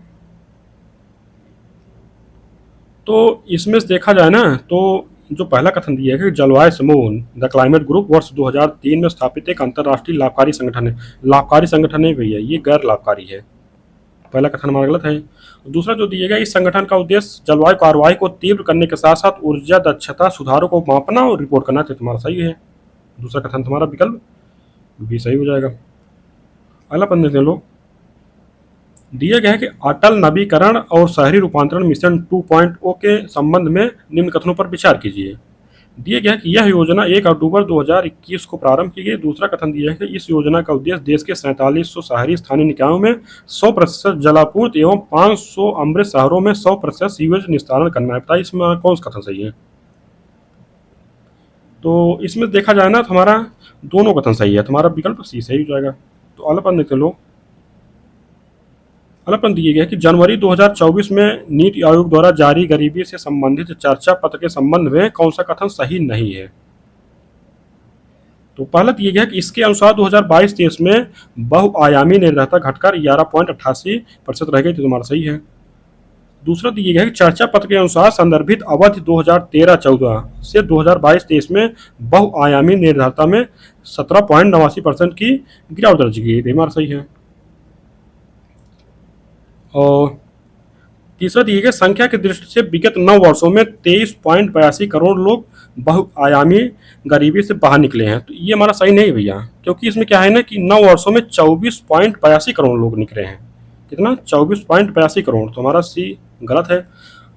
तो इसमें से देखा जाए ना, तो जो पहला कथन दिया है कि जलवायु समूह द क्लाइमेट ग्रुप वर्ष 2003 में स्थापित एक अंतर्राष्ट्रीय लाभकारी संगठन है, लाभकारी संगठन है भैया, ये गैर लाभकारी है। पहला कथन हमारा गलत है। दूसरा जो दिया गया, इस संगठन का उद्देश्य जलवायु कार्रवाई को तीव्र करने के साथ साथ ऊर्जा दक्षता सुधारों को मापना और रिपोर्ट करना, तो तुम्हारा सही है। दूसरा कथन तुम्हारा विकल्प भी सही हो जाएगा। अगला प्रश्न देख लो, दिया गया है कि अटल नवीकरण और शहरी रूपांतरण मिशन 2.0 के संबंध में निम्न कथनों पर विचार कीजिए। दिया गया है कि यह योजना 1 अक्टूबर 2021 को प्रारंभ की गई। दूसरा कथन दिया है कि इस योजना का उद्देश्य देश के 4700 शहरी स्थानीय निकायों में 100% जलापूर्ति एवं 500 अमृत शहरों में 100% सीवेज निस्तारण करना है। बताइए इसमें कौन सा कथन सही है। तो इसमें देखा जाए ना, तो हमारा दोनों कथन सही है, तुम्हारा विकल्प सी सही हो जाएगा। तो अगला प्रश्न देख लो, अगला प्रश्न दिया गया कि जनवरी 2024 में नीति आयोग द्वारा जारी गरीबी से संबंधित चर्चा पत्र के संबंध में कौन सा कथन सही नहीं है। तो पहला दिया गया कि इसके अनुसार 2022-23 में बहुआयामी निर्भरता घटकर 11.88% रह गई, तो तुम्हारा सही है। दूसरा दिया गया कि चर्चा पत्र के अनुसार संदर्भित अवधि 2013-14 से 2022-23 में बहुआयामी निर्भरता में 17.89% की गिरावट दर्ज की गई, हमारा सही है। और तीसरा दिए गए, संख्या की दृष्टि से विगत 9 वर्षों में 23.82 करोड़ लोग बहुआयामी गरीबी से बाहर निकले हैं। तो ये हमारा सही नहीं भैया, क्योंकि इसमें क्या है ना कि 9 वर्षों में 24.82 करोड़ लोग निकले हैं। कितना, 24.82 करोड़, तो हमारा सी गलत है।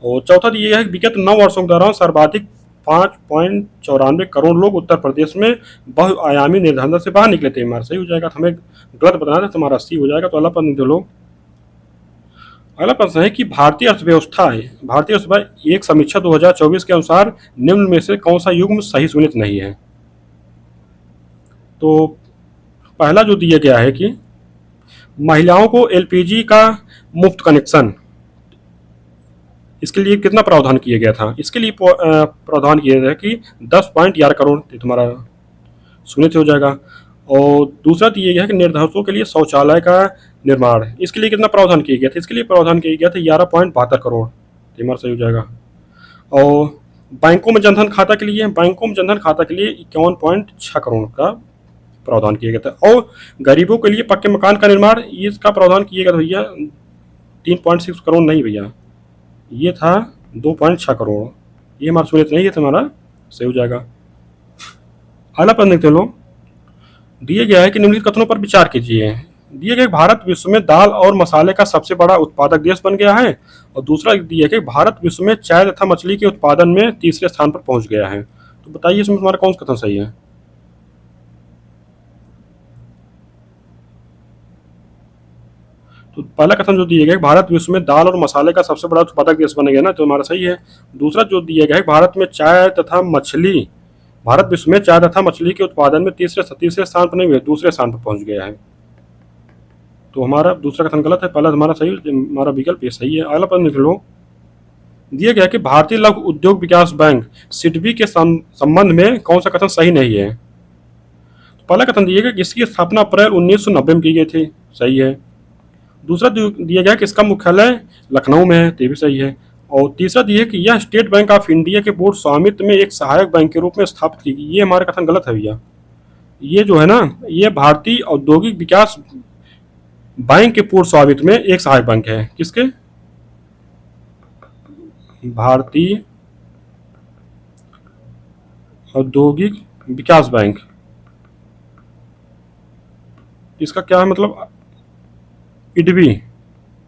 और चौथा दिया गया है कि विगत 9 वर्षों के दौरान सर्वाधिक 5.94 करोड़ लोग उत्तर प्रदेश में बहुआयामी निर्धनता से बाहर निकले थे, हमारा सही हो जाएगा। तो हमें गलत बताना था, तुम्हारा सी हो जाएगा। तो अगला प्रश्न दे लो, अगला प्रश्न है कि भारतीय अर्थव्यवस्था एक समीक्षा 2024 के अनुसार निम्न में से कौन सा युग्म सही सुनिश्चित नहीं है। तो पहला जो दिया गया है कि महिलाओं को एलपीजी का मुफ्त कनेक्शन, इसके लिए कितना प्रावधान किया गया था। इसके लिए प्रावधान किया गया कि 10.11 करोड़, तुम्हारा सुनिश्चित हो जाएगा। और दूसरा दिया गया है कि निर्धनों के लिए शौचालय का निर्माण, इसके लिए कितना प्रावधान किया गया था। इसके लिए प्रावधान किया गया था 11.72 करोड़, हमारा सही हो जाएगा। और बैंकों में जनधन खाता के लिए 51.6 करोड़ का प्रावधान किया गया था। और गरीबों के लिए पक्के मकान का निर्माण, इसका प्रावधान किया गया था भैया 3.6 करोड़ नहीं भैया, ये था 2.6 करोड़, ये हमारा सुनिश्चित नहीं है, तुम्हारा सही हो जाएगा। अगला प्रश्न देखते लोग, दिए गया है कि निम्नलिखित कथनों पर विचार कीजिए। दिए गए, भारत विश्व में दाल और मसाले का सबसे बड़ा उत्पादक देश बन गया है। और दूसरा दिया है कि भारत विश्व में चाय तथा मछली के उत्पादन में तीसरे स्थान पर पहुंच गया है। तो बताइए इसमें तुम्हारा कौन सा कथन सही है। तो पहला कथन जो दिया गया, भारत विश्व में दाल और मसाले का सबसे बड़ा उत्पादक देश बन गया ना, तो हमारा सही है। दूसरा जो दिया गया है, भारत विश्व में चाय तथा मछली के उत्पादन में तीसरे स्थान पर नहीं हुए, दूसरे स्थान पर पहुंच गया है। तो हमारा दूसरा कथन गलत है, पहला हमारा सही, हमारा विकल्प ये सही है। अगला प्रश्न लिख लो, दिया गया कि भारतीय लघु उद्योग विकास बैंक सिडबी के संबंध में कौन सा कथन सही नहीं है। तो पहला कथन दिया गया कि इसकी स्थापना अप्रैल 1990 में की गई थी, सही है। दूसरा दिया गया कि इसका मुख्यालय लखनऊ में है, तो भी सही है। और तीसरा दिया कि यह स्टेट बैंक ऑफ इंडिया के बोर्ड स्वामित्व में एक सहायक बैंक के रूप में स्थापित की गई, ये हमारा कथन गलत है भैया, ये जो है ना, ये भारतीय औद्योगिक विकास बैंक के पूर्ण स्वामित्व में एक सहायक बैंक है। किसके? भारतीय औद्योगिक विकास बैंक। इसका क्या है मतलब? इडबी।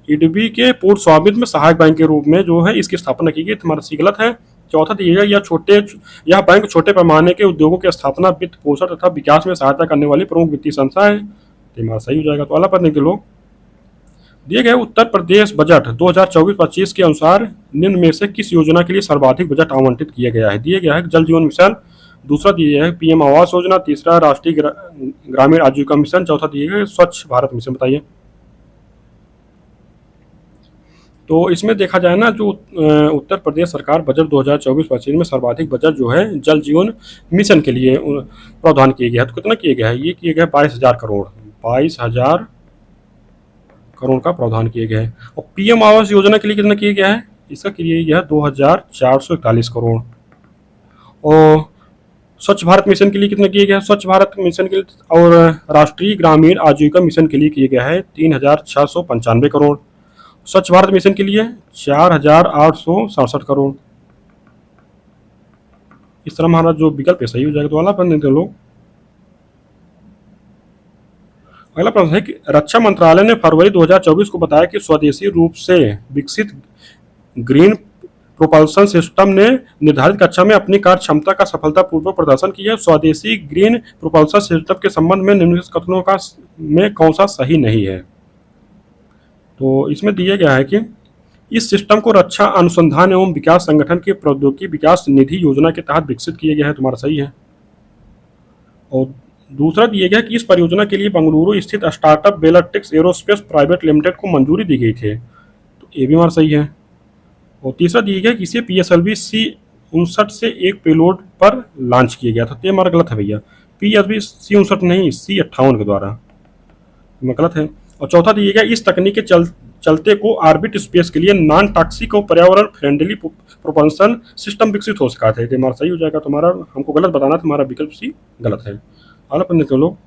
इडबी के पूर्ण स्वामित्व में सहायक बैंक के रूप में जो है इसकी स्थापना की गई। तुम्हारा सी गलत है। चौथा दिएगा, यह बैंक छोटे पैमाने के उद्योगों की स्थापना, वित्त पोषण तथा विकास में सहायता करने वाली प्रमुख वित्तीय संस्था है। तुम्हारा सही हो जाएगा। तो अला पढ़ने के लोग दिए गए उत्तर प्रदेश बजट 2024-25 के अनुसार निम्न में से किस योजना के लिए सर्वाधिक बजट आवंटित किया गया है? दिए गया है जल जीवन मिशन, दूसरा दिया है पीएम आवास योजना, तीसरा राष्ट्रीय ग्रामीण आजीविका मिशन, चौथा दिए गए स्वच्छ भारत मिशन। बताइए। तो इसमें देखा जाए ना, जो उत्तर प्रदेश सरकार बजट 2024-25 में सर्वाधिक बजट जो है जल जीवन मिशन के लिए प्रावधान किया गया है। तो कितना किया गया है? ये किया गया 22,000 करोड़। 22,000 करोड़ का प्रावधान किया गया है। और पीएम आवास योजना के लिए कितना किया गया है? इसका किया गया है 2,441 करोड़। और स्वच्छ भारत मिशन के लिए कितना किया गया है? स्वच्छ भारत मिशन के लिए और राष्ट्रीय ग्रामीण आजीविका मिशन के लिए किया गया है 3,695 करोड़। स्वच्छ भारत मिशन के लिए 4,867 करोड़। इस तरह हमारा जो विकल्प है सही हो जाएगा। तो वाला पढ़ने के लोग अगला प्रश्न है कि रक्षा मंत्रालय ने फरवरी 2024 को बताया कि स्वदेशी रूप से विकसित ग्रीन प्रोपल्सन सिस्टम ने निर्धारित कक्षा में अपनी कार्य क्षमता का सफलतापूर्वक प्रदर्शन किया। स्वदेशी ग्रीन प्रोपल्सन सिस्टम के संबंध में निम्नलिखित कथनों का में कौन सा सही नहीं है? तो इसमें दिया गया है कि इस सिस्टम को रक्षा अनुसंधान एवं विकास संगठन की प्रौद्योगिकी विकास निधि योजना के तहत विकसित किया गया है। तुम्हारा सही है। और दूसरा दिया गया कि इस परियोजना के लिए बेंगलुरु स्थित startup Bellatrix aerospace private limited को मंजूरी दी गई थी। तो ये भी हमारा सही है। और तीसरा दिया गया कि इसे PSLV C-59 से एक पेलोड पर लॉन्च किया गया था। तो ये हमारा गलत है भैया। PSLV C-59 नहीं, C-58 के द्वारा, गलत है। और चौथा दिया गया इस तकनीक के चलते को ऑर्बिट स्पेस के लिए नॉन टॉक्सिक और पर्यावरण फ्रेंडली प्रोपल्सन सिस्टम विकसित हो सका था। हमारा सही हो जाएगा। तुम्हारा हमको गलत बताना, तुम्हारा विकल्प सी गलत है। अगला प्रश्न के लोग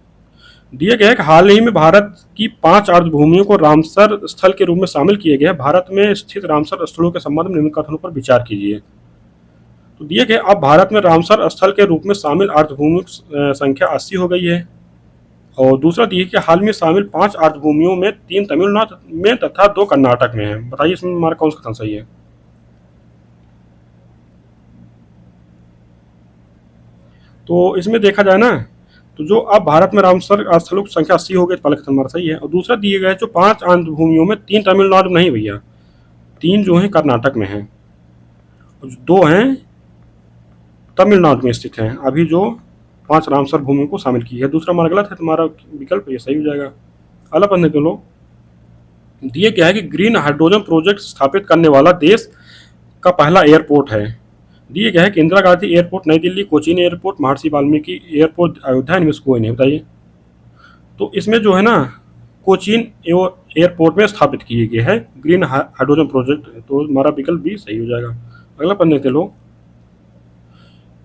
दिए गए कि हाल ही में भारत की 5 अर्धभूमियों को रामसर स्थल के रूप में शामिल किए गए। भारत में स्थित रामसर स्थलों के संबंध में निम्न कथनों पर विचार कीजिए। तो दिए गए अब भारत में रामसर स्थल के रूप में शामिल अर्धभूमि संख्या 80 हो गई है। और दूसरा दिए कि हाल में शामिल 5 अर्धभूमियों में 3 तमिलनाडु में तथा 2 कर्नाटक में है। बताइए इसमें हमारा कौन सा कथन सही है? तो इसमें देखा जाए ना, तो जो अब भारत में रामसर स्थलों की संख्या 80 हो गई, पहले कथन हमारा सही है। और दूसरा दिए गए जो 5 अर्धभूमियों में 3 तमिलनाडु नहीं भैया, 3 जो है कर्नाटक में है और 2 हैं तमिलनाडु में स्थित हैं। अभी जो 5 रामसर भूमि को शामिल की है। दूसरा हमारा गलत है। तुम्हारा विकल्प ये सही हो जाएगा। अगला प्रश्न के लोग दिए गया है कि ग्रीन हाइड्रोजन प्रोजेक्ट स्थापित करने वाला देश का पहला एयरपोर्ट है। दिए गया है कि इंदिरा गांधी एयरपोर्ट नई दिल्ली, कोचीन एयरपोर्ट, महर्षि वाल्मीकि एयरपोर्ट अयोध्या, इनमें से कोई नहीं। बताइए। तो इसमें जो है ना, कोचीन एयरपोर्ट में स्थापित किए गए हैं ग्रीन हाइड्रोजन प्रोजेक्ट। तो हमारा विकल्प भी सही हो जाएगा। अगला पढ़ने के लोग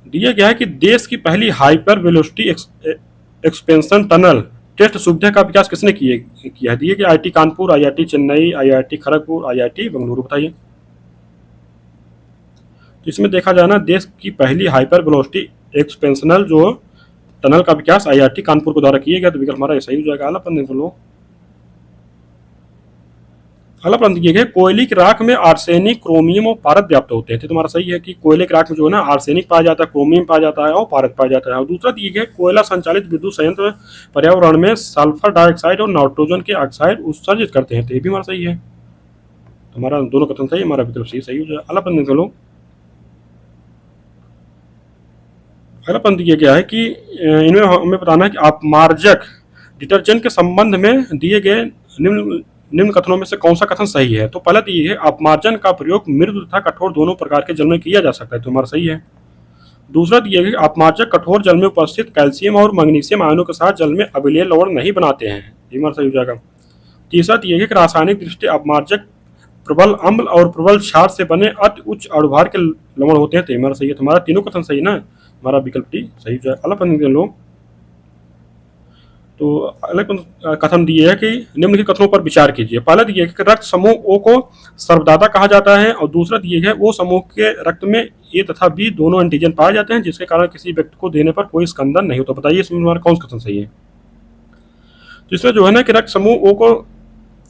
दिया गया है कि देश की पहली hyper velocity expansion tunnel test सुविधा का विकास किसने किया है? दिए गया IIT Kanpur, IIT Chennai, IIT Kharagpur, IIT Bengaluru. बताइए। तो इसमें देखा जाए ना, देश की पहली हाइपर वेलोसिटी एक्सपेंशनल जो टनल का विकास IIT कानपुर के द्वारा किया गया। तो विकल्प हमारा सही हो जाएगा। अगला प्रश्न के लोग अगला प्रश्न दिए गए कोयले की राख में आर्सेनिक, क्रोमियम और पारद व्याप्त होते हैं। तो तुम्हारा सही है कि कोयले की राख में जो है ना आर्सेनिक पाया जाता है, क्रोमियम पाया जाता है और पारद पाया जाता है। और दूसरा दिए गए कोयला संचालित विद्युत संयंत्र पर्यावरण में सल्फर डाइऑक्साइड और नाइट्रोजन के ऑक्साइड उत्सर्जित करते हैं। तो ये भी हमारा सही है। हमारा दोनों कथन सही, हमारा विकल्प सही हो जाएगा। अगला प्रश्न के लोग अगला प्रश्न दिया गया है कि इनमें हमें बताना है कि अपमार्जक डिटर्जेंट के संबंध में दिए गए निम्न कथनों में से कौन सा कथन सही है? तो पहला दिए है अपमार्जन का प्रयोग मृदु तथा कठोर दोनों प्रकार के जल में किया जा सकता है। तो हमारा सही है। दूसरा दिया गया अपमार्जक कठोर जल में उपस्थित कैल्शियम और मैग्नीशियम आयनों के साथ जल में अम्लीय लवण नहीं बनाते हैं। ये हमारा सही हो जाएगा। तीसरा दिया गया कि रासायनिक दृष्टि अपमार्जक प्रबल अम्ल और प्रबल क्षार से बने अति उच्च अणुभार के लवण होते हैं। तो हमारा सही है। तुम्हारा तीनों कथन सही ना, हमारा विकल्प डी सही हो जाएगा। अगला प्रश्न के लोग तो अगले कथन दिए है कि निम्नलिखित कथनों पर विचार कीजिए। पहला दिए है कि रक्त समूह ओ को सर्वदाता कहा जाता है, और दूसरा दिए है वो समूह के रक्त में ए तथा बी दोनों एंटीजन पाए जाते हैं जिसके कारण किसी व्यक्ति को देने पर कोई स्कंदन नहीं होता। बताइए इसमें हमारा कौन सा कथन सही है? तो इसमें जो है ना कि रक्त समूह ओ को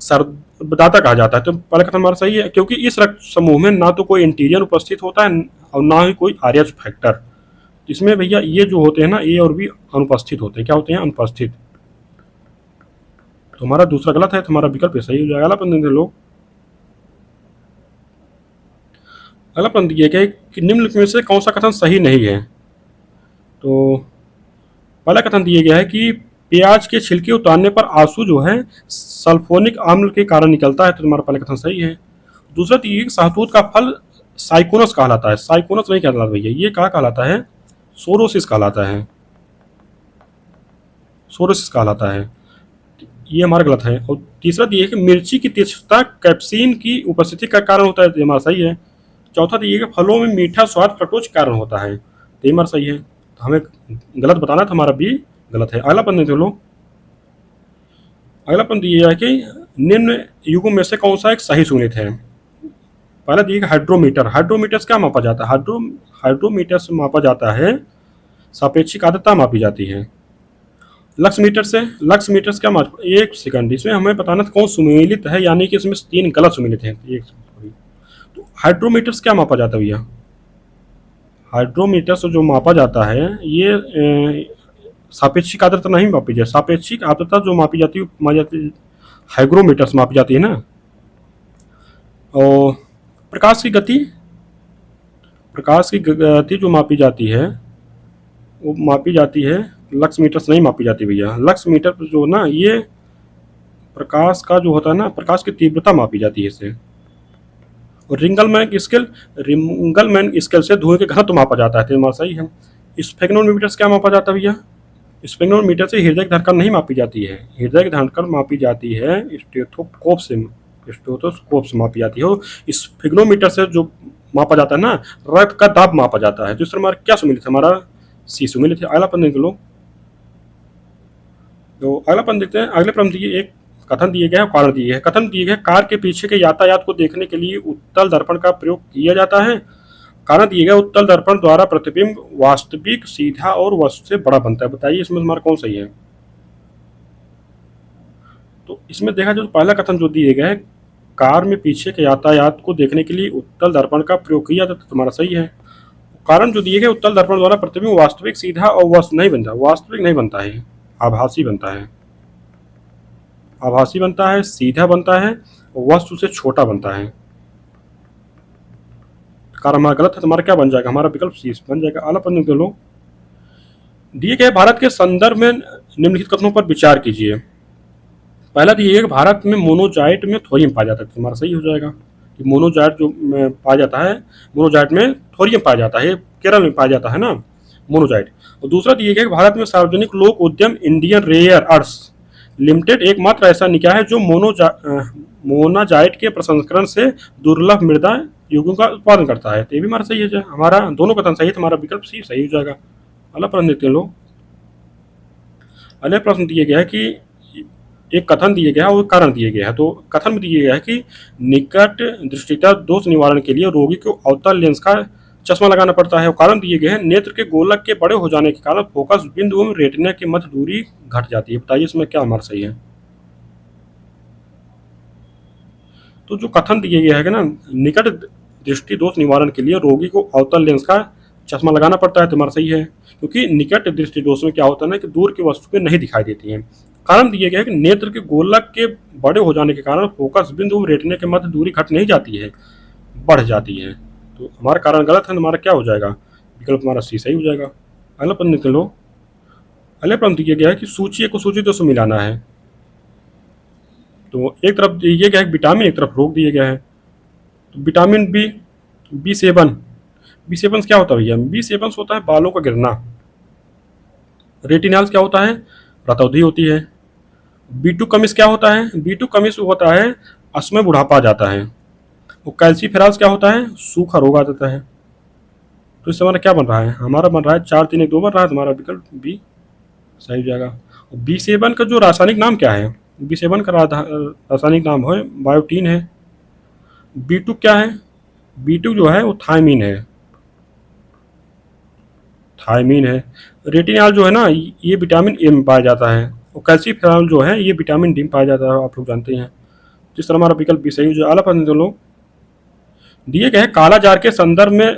सर्वदाता कहा जाता है, तो पहला कथन हमारा सही है, क्योंकि इस रक्त समूह में ना तो कोई एंटीजन उपस्थित होता है और ना ही कोई आरएच फैक्टर। इसमें भैया ये जो होते हैं ना, ए और बी अनुपस्थित होते हैं। क्या होते हैं? अनुपस्थित। तो हमारा दूसरा गलत है, तो हमारा विकल्प सही हो जाएगा। अगला प्रश्न देखें लोग। अगला प्रश्न दिया गया है कि निम्नलिखित में से कौन सा कथन सही नहीं है? तो पहला कथन दिया गया है कि प्याज के छिलके उतारने पर आंसू जो है सल्फोनिक अम्ल के कारण निकलता है, तो तुम्हारा पहला कथन सही है। दूसरा दिया है कि सहतूत का फल साइकोनस कहलाता है। साइकोनस नहीं कहलाता भैया, ये क्या कहलाता है? सोरोसिस कहलाता है। सोरोसिस कहलाता है, ये हमारा गलत है। और तीसरा दिया है कि मिर्ची की तीक्ष्णता कैप्सिन की उपस्थिति का कारण होता है, तो हमारा सही है। चौथा दिया है कि फलों में मीठा स्वाद फ्रक्टोज के कारण होता है, तो ये हमारा सही है। तो हमें गलत बताना था, हमारा भी गलत है। अगला पद देख लो। अगला पद दिया है कि निम्न युगों में से कौन सा एक सही सुनित है? पहला दिया है हाइड्रोमीटर। हाइड्रोमीटर से क्या मापा जाता है? हाइड्रोमीटर से मापा जाता है सापेक्षिक आर्द्रता मापी जाती है। लक्समीटर से क्या माप? एक सेकंड, इसमें हमें बताना था कौन सुमेलित है, यानी कि इसमें 3 गलत सुमेलित हैं। तो हाइड्रोमीटर से क्या मापा जाता है भैया? हाइड्रोमीटर से जो मापा जाता है ये सापेक्षिक आर्द्रता नहीं मापी जाती। सापेक्षिक आर्द्रता जो मापी जाती है हाइग्रोमीटर से मापी जाती है ना। और प्रकाश की गति जो मापी जाती है वो मापी जाती है लक्स मीटर से नहीं मापी जाती भैया। लक्स मीटर पर जो ना ये प्रकाश का जो होता है ना, प्रकाश की तीव्रता मापी जाती है इससे। और रिंगलमैन स्केल से धुएं के घनत्व मापा जाता है, तो हमारा सही है। स्फेग्नोमीटर से क्या मापा जाता है भैया? स्फेग्नोमीटर से हृदय की धड़कन नहीं मापी जाती है, हृदय की धड़कन मापी जाती है स्टेथोस्कोप से मापी जाती है। स्फेग्नोमीटर से जो मापा जाता है ना, रक्त का दाब मापा जाता है। दूसरा हमारा क्या सुमिलित है? हमारा सी सुमिलित है। अगला प्रश्न देख लो। तो अगला प्रश्न देखते हैं। अगले प्रश्न दिए एक कथन दिए गए, कारण दिए गए। कथन दिए गए कार के पीछे के यातायात को देखने के लिए उत्तल दर्पण का प्रयोग किया जाता है। कारण दिए गए उत्तल दर्पण द्वारा प्रतिबिंब वास्तविक, सीधा और वस्तु से बड़ा बनता है। बताइए इसमें हमारा कौन सही है? तो इसमें देखा जो पहला कथन जो दिए गए, कार में पीछे के यातायात को देखने के लिए उत्तल दर्पण का प्रयोग किया जाता है, तुम्हारा सही है। कारण जो दिए गए उत्तल दर्पण द्वारा प्रतिबिंब वास्तविक, सीधा और वस्तु नहीं बनता। वास्तविक नहीं बनता है, आभासी बनता है। आभासी बनता है, सीधा बनता है और वस्तु से छोटा बनता है। कारण हमारा गलत है, तुम्हारा क्या बन जाएगा? हमारा विकल्प सी बन जाएगा। अगला प्रश्न के लोग दिए गए भारत के संदर्भ में निम्नलिखित कथनों पर विचार कीजिए। पहला दिए गया भारत में मोनोजाइट में थोरियम पाया जाता है, तुम्हारा सही हो जाएगा कि मोनोजाइट जो पाया जाता है, मोनोजाइट में थोरियम पाया जाता है, केरल में पाया जाता है ना मोनोजाइट। और दूसरा दिए गया भारत में सार्वजनिक लोक उद्यम इंडियन रेयर अर्थ्स लिमिटेड एकमात्र ऐसा निकाय है जो मोनाजाइट के प्रसंस्करण से दुर्लभ मृदा युगों का उत्पादन करता है। तो ये भी हमारा सही है। हमारा दोनों कथन सही है, तुम्हारा विकल्प सी सही हो जाएगा। अगला प्रश्न देखते हैं लोग। अगले प्रश्न दिए गया है कि एक कथन दिए गया है और कारण दिए गया है। तो कथन में दिए गया है कि निकट दृष्टिता दोष निवारण के लिए रोगी को अवतल लेंस का चश्मा लगाना पड़ता है। और कारण दिए गए हैं नेत्र के गोलक के बड़े हो जाने के कारण फोकस बिंदु में रेटिना की मध्य दूरी घट जाती है। बताइए इसमें क्या हमारा सही है? तो जो कथन दिए गया है ना, निकट दृष्टि दोष निवारण के लिए रोगी को अवतल लेंस का चश्मा लगाना पड़ता है, तुम्हारा सही है। क्योंकि निकट दृष्टि दोष में क्या होता है ना कि दूर की वस्तुएं नहीं दिखाई देती हैं। कारण दिए गए हैं कि नेत्र के गोलक के बड़े हो जाने के कारण फोकस बिंदु में रेटिना के मध्य दूरी घट नहीं जाती है, बढ़ जाती है। तो हमारा कारण गलत है, हमारा क्या हो जाएगा? विकल्प हमारा सी सही हो जाएगा। अगला प्रश्न निकल लो। अगले प्रश्न दिया गया है कि सूची को सूची 2 से मिलाना है। तो एक तरफ दिए गया है विटामिन, एक तरफ रोग दिए गया है। तो विटामिन B7 क्या होता है भैया? B7 होता है बालों का गिरना। रेटिनॉल क्या होता है? रतौंधी होती है। B2 कमिस क्या होता है? B2 कमिस होता है अश्म बुढ़ापा आ जाता है। और कैल्सीफेरॉल क्या होता है? सूखा रोग आ जाता है। तो इससे हमारा क्या बन रहा है? हमारा बन रहा है 4 3 1 2 बन रहा है, तुम्हारा विकल्प बी सही हो जाएगा। B7 का जो रासायनिक नाम क्या है? B7 का रासायनिक नाम है बायोटीन है। B2 क्या है? B2 जो है वो थायमीन है। थायमीन है। रेटिनॉल जो है ना, ये विटामिन ए में पाया जाता है। और कैल्सीफेरॉल जो है ये विटामिन डी में पाया जाता है, आप लोग जानते हैं। जिस तरह हमारा विकल्प भी सही हो जाए। आला पसंद लोग दिए गए हैं, काला जार के संदर्भ में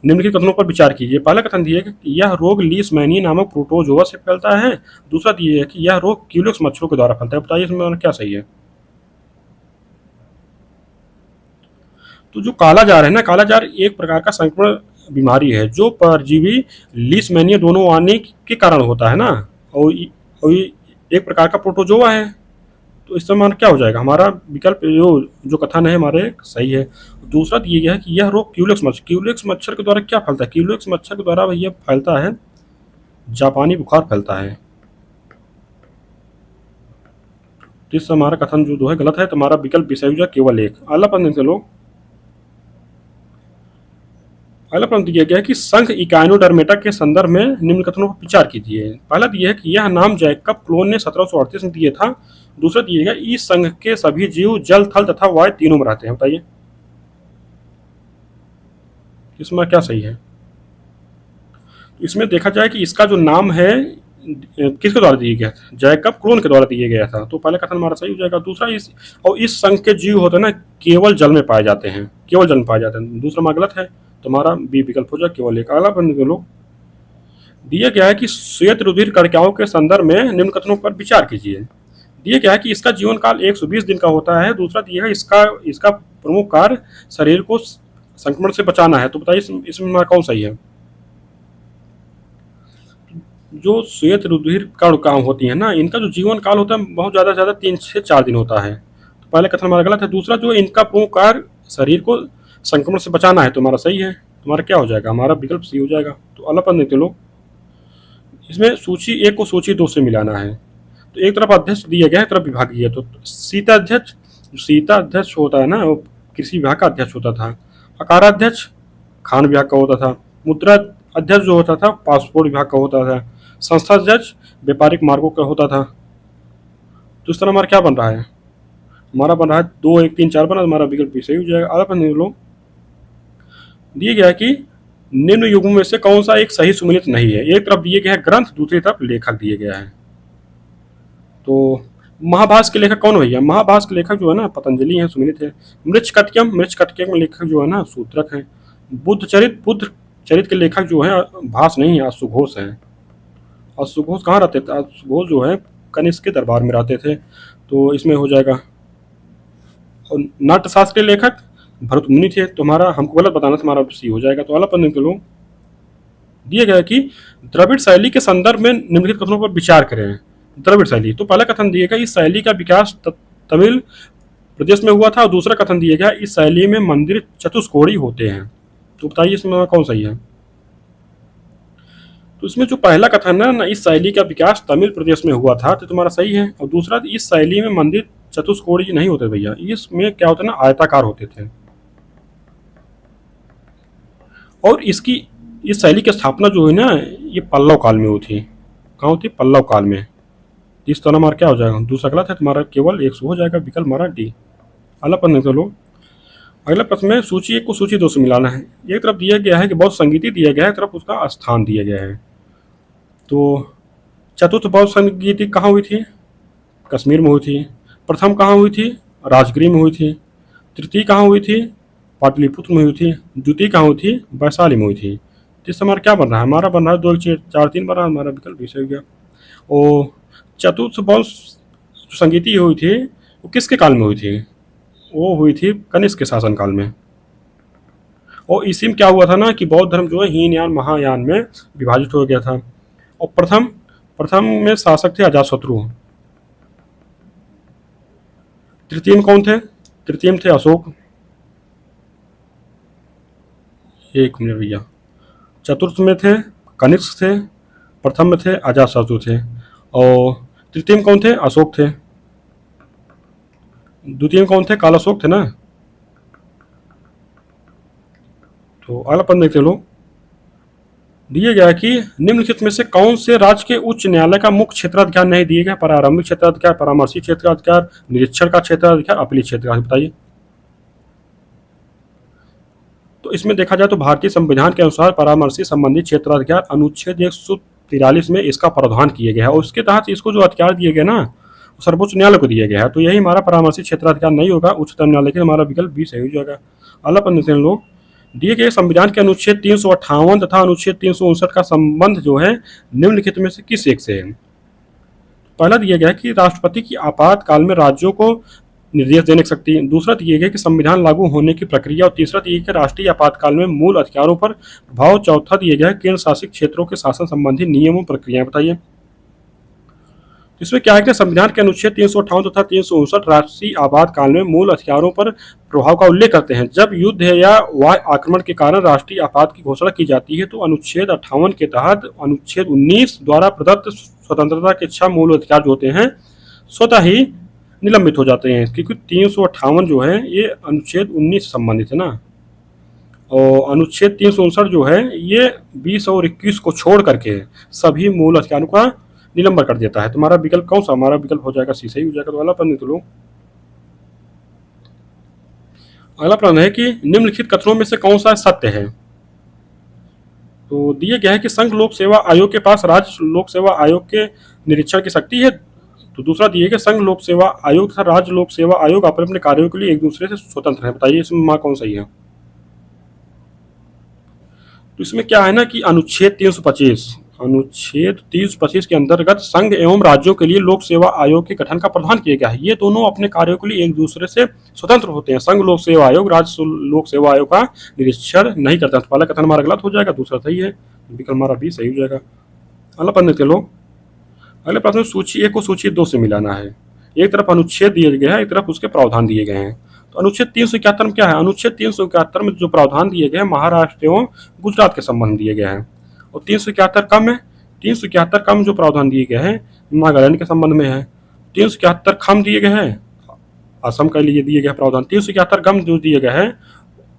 निम्नलिखित कथनों पर विचार कीजिए। पहला कथन दिए कि यह रोग लीशमैनिया नामक प्रोटोजोआ से फैलता है। दूसरा दिए है कि यह रोग क्यूलेक्स मच्छरों के द्वारा फैलता है। बताइए इसमें क्या सही है? तो जो काला जार है ना, काला जार एक प्रकार का संक्रमण बीमारी है जो परजीवी लीशमैनिया दोनों आने के कारण होता है ना। और ये एक प्रकार का प्रोटोजोआ है। तो इस समय क्या हो जाएगा? हमारा विकल्प जो जो कथन है हमारे सही है। दूसरा दिया गया है कि यह रोग क्यूलेक्स मच्छर के द्वारा क्या फैलता है? क्यूलेक्स मच्छर के द्वारा भैया फैलता है जापानी बुखार फैलता है। तो इस हमारा कथन जो है गलत है। तो हमारा विकल्प विषय हो जाए केवल एक। अगला प्रश्न के लोग, अगला प्रश्न दिया गया है कि संघ इकाइनोडर्मेटा के संदर्भ में निम्न कथनों पर विचार कीजिए। पहला दिया है कि यह नाम जैकब क्लोन ने 1738 में दिया था। दूसरा दिया गया इस संघ के सभी जीव जल, थल तथा वायु तीनों में रहते हैं। बताइए इसमें क्या सही है? इसमें देखा जाए कि इसका जो नाम है किसके द्वारा दिया गया था? जैकब क्लोन के द्वारा दिया गया था। तो पहला कथन हमारा सही हो जाएगा। दूसरा इस संघ के जीव होते हैं ना, केवल जल में पाए जाते हैं, केवल जल में पाए जाते हैं। दूसरा हमारा गलत है। तो हमारा बी विकल्प हो जाए केवल एक। अगला बंद के लोग दिया गया है कि श्वेत रुधिर कणिकाओं के संदर्भ में निम्न कथनों पर विचार कीजिए। दिया गया है कि इसका जीवन काल 120 दिन का होता है। दूसरा दिया है इसका इसका प्रमुख कार्य शरीर को संक्रमण से बचाना है। तो बताइए इसमें हमारा कौन सही है? जो श्वेत रुधिर कणिकाएं होती है ना, इनका जो जीवन काल होता है बहुत ज़्यादा से ज़्यादा 3 से 4 दिन होता है। तो पहले कथन हमारा गलत है। दूसरा जो इनका प्रमुख कार्य शरीर को संक्रमण से बचाना है, तो हमारा सही है। तुम्हारा क्या हो जाएगा? हमारा विकल्प सही हो जाएगा। तो अल्लाह पर देते लोग, इसमें सूची एक को सूची दो से मिलाना है। तो एक तरफ अध्यक्ष दिया गया है, एक तरफ विभागीय। तो सीता अध्यक्ष होता है ना, वो कृषि विभाग का अध्यक्ष होता था। अकाराध्यक्ष खान विभाग का होता था। मुद्रा अध्यक्ष जो होता था पासपोर्ट विभाग का होता था। संस्था अध्यक्ष व्यापारिक मार्गों का होता था। तो इस तरह हमारा क्या बन रहा है? हमारा बन रहा है 2 1 3 4 बना। हमारा विकल्प भी सही हो जाएगा। आगे पर लोग दिए गया है कि निम्न युगों में से कौन सा एक सही सुमेलित नहीं है। एक तरफ दिए गया है ग्रंथ, दूसरी तरफ लेखक दिए गया है। तो महाभारत के लेखक कौन भैया? महाभारत के लेखक जो है ना पतंजलि हैं, सुमेलित है। मृच्छकटिकम में लेखक जो है ना सूत्रक हैं। बुद्ध चरित के लेखक जो है भास नहीं है, अश्वघोष हैं। अश्वघोष कहाँ रहते थे? अश्वघोष जो है कनिष्क के दरबार में रहते थे। तो इसमें हो जाएगा। और नाट्यशास्त्र के लेखक भरत मुनि थे। तो हमारा हमको गलत बताना था, हमारा सी हो जाएगा। तो अगला पन्ने के लोग दिए गया कि द्रविड़ शैली के संदर्भ में निम्नलिखित कथनों पर विचार करें। द्रविड़ शैली, तो पहला कथन दिया गया इस शैली का विकास तमिल प्रदेश में हुआ था। और दूसरा कथन दिया गया इस शैली में मंदिर चतुष्कोणी होते हैं। तो बताइए इसमें कौन सही है? तो इसमें जो पहला कथन है ना, इस शैली का विकास तमिल प्रदेश में हुआ था, तो तुम्हारा सही है। और दूसरा इस शैली में मंदिर चतुष्कोणी नहीं होते भैया, इसमें क्या होता है ना, आयताकार होते थे। और इसकी इस शैली की स्थापना जो है ना, ये पल्लव काल में हुई थी। कहाँ होती? पल्लव काल में। इस तरह हमारा क्या हो जाएगा? दूसरा गलत है। तुम्हारा केवल 100 हो जाएगा। विकल्प हमारा डी। अगला प्रश्न चलो। अगला प्रश्न में सूची एक को सूची दो से मिलाना है। एक तरफ दिया गया है कि बौद्ध संगीति दिया गया है, एक तरफ उसका स्थान दिया गया है। तो चतुर्थ बौद्ध संगीति कहाँ हुई थी? कश्मीर में हुई थी। प्रथम कहाँ हुई थी? राजगीर में हुई थी। तृतीय कहाँ हुई थी? पाटलिपुत्र में हुई थी। द्वितीय कहाँ हुई थी? वैशाली में हुई थी। तो इससे हमारा क्या बन रहा है? हमारा बन रहा है 2 1 4 3 बन रहा है। हमारा विकल्प भी सही हो गया। और चतुर्थ बौद्ध जो संगीति हुई थी वो किसके काल में हुई थी? वो हुई थी कनिष्क के शासन काल में। और इसी में क्या हुआ था ना कि बौद्ध धर्म जो है हीनयान महायान में विभाजित हो गया था। और प्रथम प्रथम में शासक थे अजातशत्रु। तृतीय में कौन थे? तृतीय में थे अशोक। एक मिनट भैया। चतुर्थ में थे कनिष्क थे। प्रथम में थे अजातशत्रु थे। और तृतीय में कौन थे? अशोक थे। द्वितीय में कौन थे? काल अशोक थे ना। तो अगला पद देखते लोग। दिए गया है कि निम्नलिखित में से कौन से राज्य के उच्च न्यायालय का मुख्य क्षेत्राधिकार नहीं दिए गए? प्रारंभिक क्षेत्राधिकार, परामर्शी क्षेत्राधिकार, निरीक्षण का क्षेत्राधिकार, अपील क्षेत्राधिकार, बताइए। तो इसमें देखा जाए तो भारतीय संविधान के अनुसार परामर्शी संबंधी क्षेत्राधिकार अनुच्छेद 143 में इसका प्रावधान किए गया है, और उसके तहत इसको जो अधिकार दिए गए ना, सर्वोच्च न्यायालय को दिया गया है। तो यही हमारा परामर्शी क्षेत्राधिकार नहीं होगा, उच्चतम न्यायालय के, हमारा विकल्प बी सही हो जाएगा। अगला प्रश्न लोग, दिए गए संविधान के अनुच्छेद 358 तथा अनुच्छेद 359 का संबंध जो है निम्नलिखित में से किस एक से है? पहला दिया गया है कि राष्ट्रपति की आपातकाल में राज्यों को निर्देश देने की शक्ति। दूसरा दिए गया कि संविधान लागू होने की प्रक्रिया, और तीसरा दिए गया राष्ट्रीय आपातकाल में मूल अधिकारों पर प्रभाव। चौथा दिया गया केंद्र शासित क्षेत्रों के शासन संबंधी नियमों प्रक्रिया, बताइए। इसमें क्या है कि संविधान के अनुच्छेद 358 तथा 359 राष्ट्रीय आपातकाल में मूल अधिकारों पर प्रभाव का उल्लेख करते हैं। जब युद्ध या वायु आक्रमण के कारण राष्ट्रीय आपात की घोषणा की जाती है तो अनुच्छेद 58 के तहत अनुच्छेद 19 द्वारा प्रदत्त स्वतंत्रता के 6 मूल अधिकार जो होते हैं स्वतः ही निलंबित हो जाते हैं, क्योंकि 358 जो है ये अनुच्छेद 19 से संबंधित है ना, और अनुच्छेद 359 जो है ये 20 और 21 को छोड़ करके सभी मूल अधिकारों का निलंबन कर देता है। तुम्हारा विकल्प कौन सा? हमारा विकल्प हो जाएगा सी, सही हो जाएगा। तो अगला प्रश्न लो। अगला प्रश्न है कि निम्नलिखित कथनों में से कौन सा सत्य है? तो दिए गया है कि संघ लोक सेवा आयोग के पास राज्य लोक सेवा आयोग के निरीक्षण की शक्ति है। तो दूसरा दिए गया संघ लोक सेवा आयोग तथा राज्य लोक सेवा आयोग अपने अपने कार्यों के लिए एक दूसरे से स्वतंत्र है, बताइए इसमें मां कौन सही है? तो इसमें क्या है ना कि अनुच्छेद 325 के अंतर्गत संघ एवं राज्यों के लिए लोक सेवा आयोग के गठन का प्रावधान किया गया है। ये दोनों अपने कार्यों के लिए एक दूसरे से स्वतंत्र होते हैं। संघ लोक सेवा आयोग राज्य लोक सेवा आयोग का निरीक्षण नहीं करता। तो पहला कथन हमारा गलत हो जाएगा, दूसरा सही है, विकल्प हमारा भी सही हो जाएगा। अगला प्रश्न के लोग, अगले प्रश्न सूची 1 को सूची 2 से मिलाना है। एक तरफ अनुच्छेद दिए गए हैं, एक तरफ उसके प्रावधान दिए गए हैं। तो अनुच्छेद 371 में क्या है? अनुच्छेद 371 में जो प्रावधान दिए गए हैं महाराष्ट्र एवं गुजरात के संबंध दिए गए हैं, और 371 कम है। 371 कम जो प्रावधान दिए गए हैं नागालैंड के संबंध में है। 371 खम दिए गए हैं असम के लिए दिए गए प्रावधान। 371 गम जो दिए गए हैं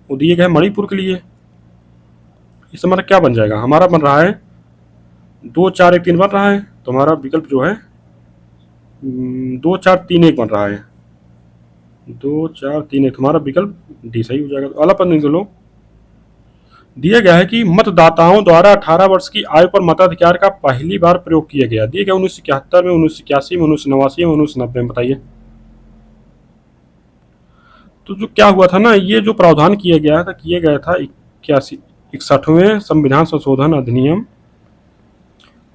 वो दिए गए मणिपुर के लिए। इस हमारा क्या बन जाएगा? हमारा बन रहा है 2 4 1 3 बन रहा है। तो हमारा विकल्प जो है 2 4 3 1 बन रहा है। 2 4 3 1 हमारा विकल्प डी सही हो जाएगा। तो अगला प्रश्न लो, दिया गया है कि मतदाताओं द्वारा 18 वर्ष की आयु पर मताधिकार का पहली बार प्रयोग किया गया। दिया गया 1971 में, 1981 में, 1989 में, 1990 में, बताइए। तो जो क्या हुआ था ना, ये जो प्रावधान किया गया था 61वें संविधान संशोधन अधिनियम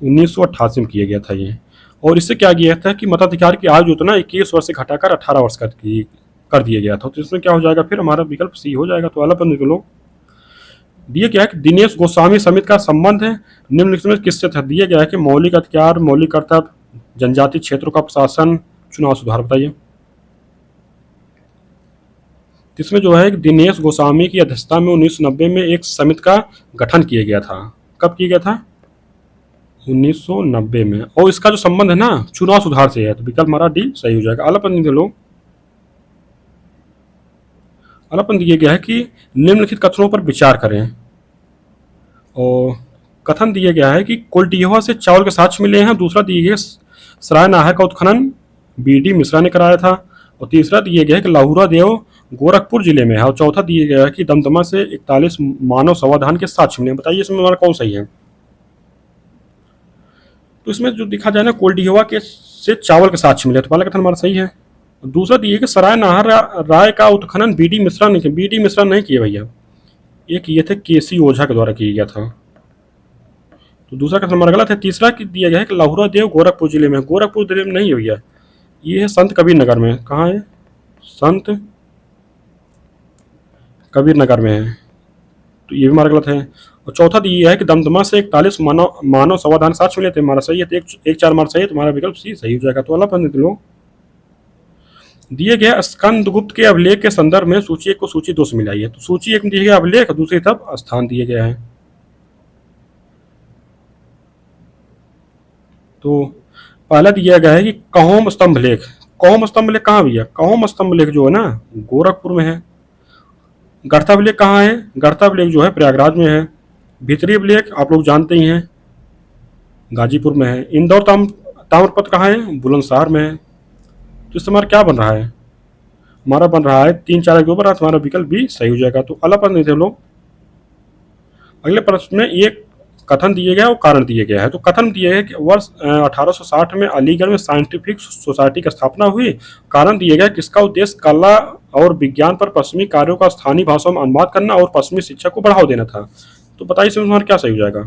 1988 में किया गया था ये। और इससे क्या किया था कि मताधिकार की आयु जो था ना 21 वर्ष से घटाकर 18 वर्ष कर दिया गया था। तो इसमें क्या हो जाएगा? फिर हमारा विकल्प सी हो जाएगा। तो अगला प्रश्न लो, दिया गया है कि दिनेश गोस्वामी समिति का संबंध है निम्नलिखित में किससे था? दिया गया है कि मौलिक अधिकार, मौलिक कर्तव्य, जनजातीय क्षेत्रों का प्रशासन, चुनाव सुधार, बताइए। इसमें जो है दिनेश गोस्वामी की अध्यक्षता में 1990 में एक समिति का गठन किया गया था। कब किया गया था? 1990 में। और इसका जो संबंध है ना चुनाव सुधार से है। तो विकल्प हमारा डी सही हो जाएगा। अगला प्रश्न लो, अगला प्रश्न दिया गया है कि निम्नलिखित कथनों पर विचार करें। और कथन दिया गया है कि कोल्टिहोवा से चावल के साक्ष्य मिले हैं। दूसरा दिया गया सराय नाहर का उत्खनन बी.डी. मिश्रा ने कराया था। और तीसरा दिया गया है कि लाहुरा देव गोरखपुर जिले में है। और चौथा दिया गया है कि दमदमा से 41 मानव संवर्धन के साक्ष्य मिले। बताइए इसमें हमारा कौन सही है? तो इसमें जो दिखा जाए ना कोल्टिहोवा के से चावल के साक्ष्य मिले, तो पहला कथन हमारा सही है। दूसरा दिए कि सराय नाहर राय का उत्खनन बी.डी. मिश्रा ने किया। बी.डी. मिश्रा नहीं किए भैया, ये किए थे के.सी. ओझा के द्वारा किया गया था। तो दूसरा कथन हमारा गलत है। तीसरा दिया गया है कि लाहुरा देव गोरखपुर जिले में। गोरखपुर जिले में नहीं है भैया, ये है संत कबीर नगर में। कहाँ है? संत कबीर नगर में है। तो ये भी हमारा गलत है। और चौथा दिया है कि दमदमा से 41 मानव संवर्धन साक्ष्य मिले थे। हमारा सही है। तो 1 4 हमारा सही है। तुम्हारा विकल्प सी सही हो जाएगा। तो अगला प्रश्न लो, दिए गए स्कंदगुप्त के अभिलेख के संदर्भ में सूची 1 को सूची 2 से मिलाइए। तो सूची 1 में दिए गए अभिलेख, दूसरी तरफ स्थान दिए गए हैं। तो पहला दिया गया है कि कहोम स्तंभ लेख। कहोम स्तंभ लेख कहाँ भैया? कहोम स्तंभ लेख जो है ना गोरखपुर में है। गढ़ता अभिलेख कहाँ है? गढ़ता अभिलेख जो है प्रयागराज में है। भीतरी अभिलेख आप लोग जानते ही हैं, गाजीपुर में है। इंदौर ताम्रपत्र कहाँ है? बुलंदशहर में है। तो इस हमारा क्या बन रहा है? हमारा बन रहा है 3 4 के ऊपर, हमारा विकल्प भी सही हो जाएगा। तो अगला प्रश्न देते हैं लोग। अगले प्रश्न में एक कथन दिए गया और कारण दिए गया है। तो कथन दिए है कि वर्ष 1860 में अलीगढ़ में साइंटिफिक सोसाइटी की स्थापना हुई। कारण दिए गया किसका उद्देश्य कला और विज्ञान पर पश्चिमी कार्यों का स्थानीय भाषाओं में अनुवाद करना और पश्चिमी शिक्षा को बढ़ावा देना था। तो बताइए इसमें हमारा क्या सही हो जाएगा?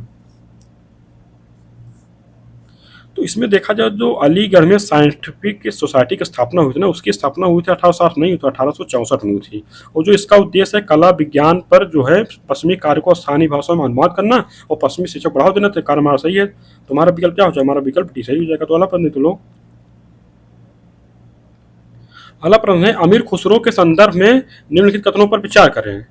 तो इसमें देखा जाए जो अलीगढ़ में साइंटिफिक सोसाइटी की स्थापना हुई थी ना, उसकी स्थापना हुई थी 1860 नहीं हुई थी, 1864 में हुई थी। और जो इसका उद्देश्य है कला विज्ञान पर जो है पश्चिमी कार्य को स्थानीय भाषाओं में अनुवाद करना और पश्चिमी शिक्षा को बढ़ावा देना, तो कार्य हमारा सही है। तो हमारा विकल्प क्या हो जाए? हमारा विकल्प डी सही हो जाएगा। तो अगला प्रश्न तो लोग, अगला प्रश्न है अमीर खुसरो के संदर्भ में निम्नलिखित कथनों पर विचार करें।